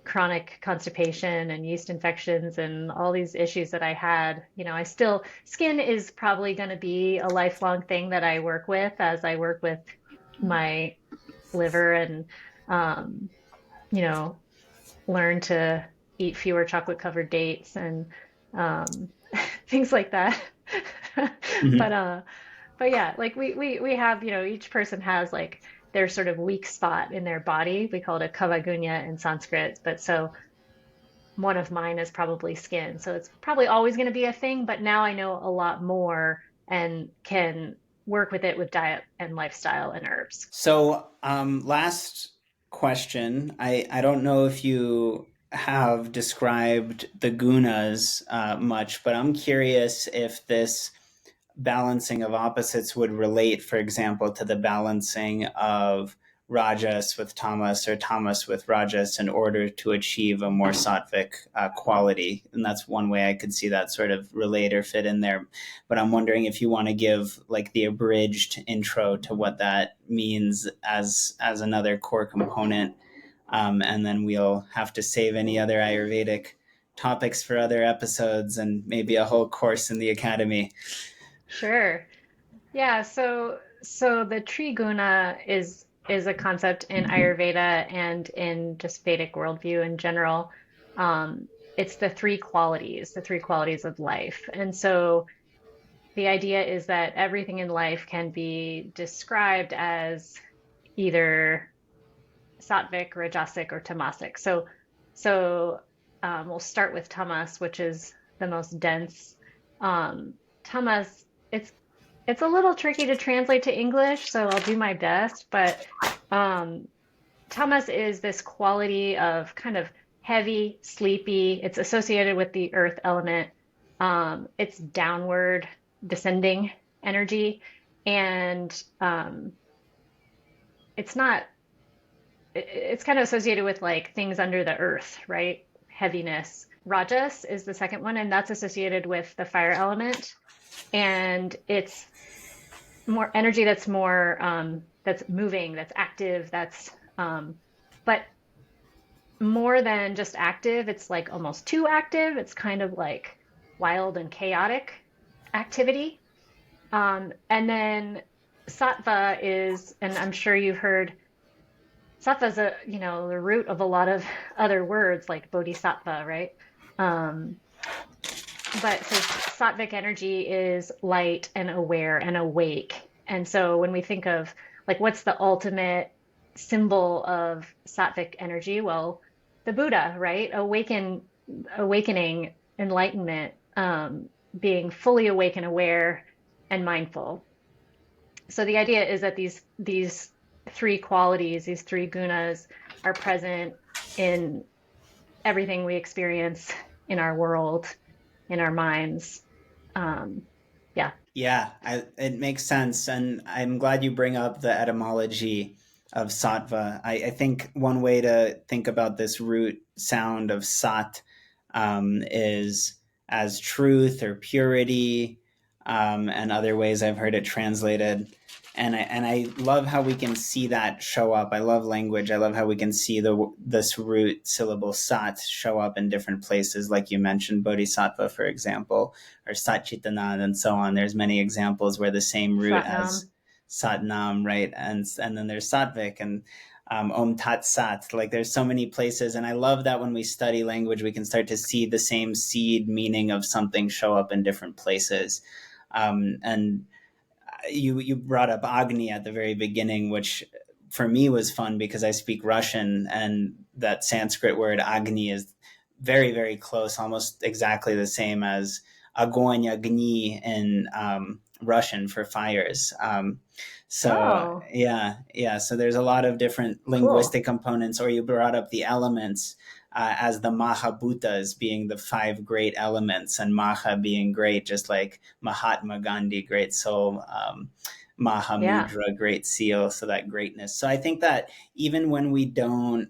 chronic constipation and yeast infections and all these issues that I had. Skin is probably going to be a lifelong thing that I work with as I work with my liver and, um, you know, learn to eat fewer chocolate covered dates and um, things like that. But Mhm. uh, but yeah, like we have, each person has like their sort of weak spot in their body. We call it a kavagunya in Sanskrit. But so one of mine is probably skin. So it's probably always going to be a thing, but now I know a lot more and can work with it with diet and lifestyle and herbs. So, last question. I don't know if you have described the gunas much, but I'm curious if this balancing of opposites would relate, for example, to the balancing of rajas with tamas or tamas with rajas in order to achieve a more sattvic quality. And that's one way I could see that sort of relate or fit in there. But I'm wondering if you want to give like the abridged intro to what that means as another core component. And then we'll have to save any other Ayurvedic topics for other episodes and maybe a whole course in the academy. Sure. Yeah, so the triguna is a concept in Ayurveda and in just Vedic worldview in general. It's the three qualities of life. And so the idea is that everything in life can be described as either sattvic, rajasic, or tamasic. So we'll start with tamas, which is the most dense. Tamas, it's a little tricky to translate to English, so I'll do my best. But um, tamas is this quality of kind of heavy, sleepy. It's associated with the earth element. It's downward, descending energy, and it's not it's kind of associated with like things under the earth, right? Heaviness. Rajas is the second one, and that's associated with the fire element. And it's more energy that's moving, that's active, but more than just active, it's like almost too active. It's kind of like wild and chaotic activity. And then sattva is, and I'm sure you've heard sattva is the root of a lot of other words like bodhisattva, right? Um, but so sattvic energy is light and aware and awake. And so when we think of like what's the ultimate symbol of sattvic energy? Well, the Buddha, right? Awakening, enlightenment, being fully awake and aware and mindful. So the idea is that these three qualities, these three gunas, are present in everything we experience in our world, in our minds. Um, yeah. Yeah, it makes sense. And I'm glad you bring up the etymology of sattva. I think one way to think about this root sound of sat is as truth or purity, and other ways I've heard it translated. And I love how we can see that show up. I love language. I love how we can see this root syllable sat show up in different places, like you mentioned, bodhisattva, for example, or satchitanand, and so on. There's many examples where the same root as Satnam. satnam, right, and then there's sattvic and om tat sat. Like there's so many places, and I love that when we study language, we can start to see the same seed meaning of something show up in different places. And you brought up Agni at the very beginning, which for me was fun because I speak Russian, and that Sanskrit word Agni is very, very close, almost exactly the same as Огонь, Agni in Russian for fires. So Oh, yeah. So there's a lot of different cool. linguistic components. Or you brought up the elements as the Mahabhutas being the five great elements, and Maha being great, just like Mahatma Gandhi, great soul. Yeah. Mahamudra, great seal, so that greatness. So I think that even when we don't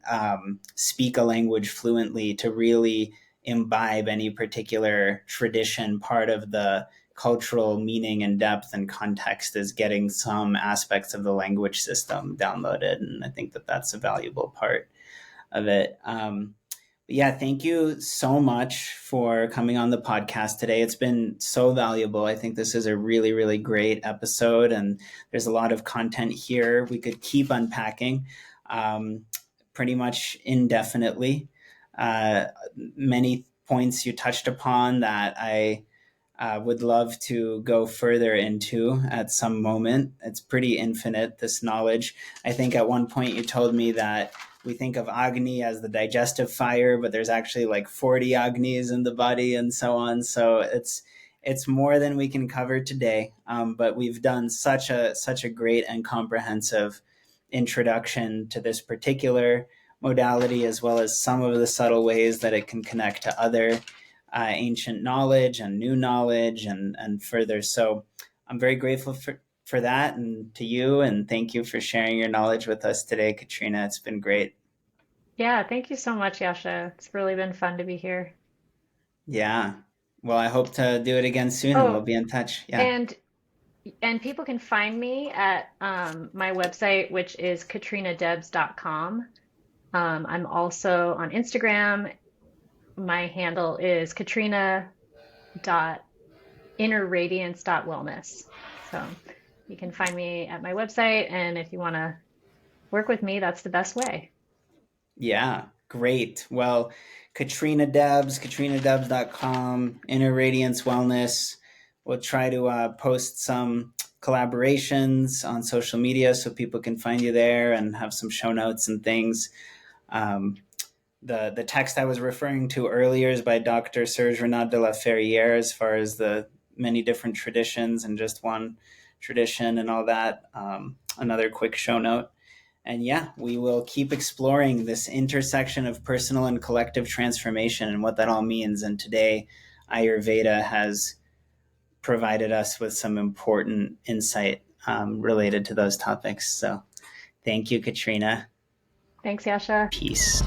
speak a language fluently, to really imbibe any particular tradition, part of the cultural meaning and depth and context is getting some aspects of the language system downloaded. And I think that that's a valuable part of it. Yeah, thank you so much for coming on the podcast today. It's been so valuable. I think this is a really, really great episode, and there's a lot of content here we could keep unpacking pretty much indefinitely. many points you touched upon that I would love to go further into at some moment. It's pretty infinite, this knowledge. I think at one point you told me that we think of Agni as the digestive fire, but there's actually like 40 Agnis in the body and so on. So it's more than we can cover today. But we've done such a great and comprehensive introduction to this particular modality, as well as some of the subtle ways that it can connect to other ancient knowledge and new knowledge and further. So I'm very grateful for that, and to you, and thank you for sharing your knowledge with us today, Katrina. It's been great. Yeah, thank you so much, Yasha. It's really been fun to be here. Yeah. Well, I hope to do it again soon, and we'll Oh, be in touch. Yeah. and people can find me at my website, which is katrinadebs.com. I'm also on Instagram. My handle is katrina.innerradiance.wellness. So you can find me at my website, and if you want to work with me, that's the best way. Yeah. Great. Well, Katrina Debs, katrinadebs.com, Inner Radiance Wellness. We'll try to post some collaborations on social media so people can find you there, and have some show notes and things. Um, the text I was referring to earlier is by Dr. Serge Renaud de la Ferrière, as far as the many different traditions and just one tradition and all that. Another quick show note. And yeah, we will keep exploring this intersection of personal and collective transformation and what that all means. And today, Ayurveda has provided us with some important insight related to those topics. So thank you, Katrina. Thanks, Yasha. Peace.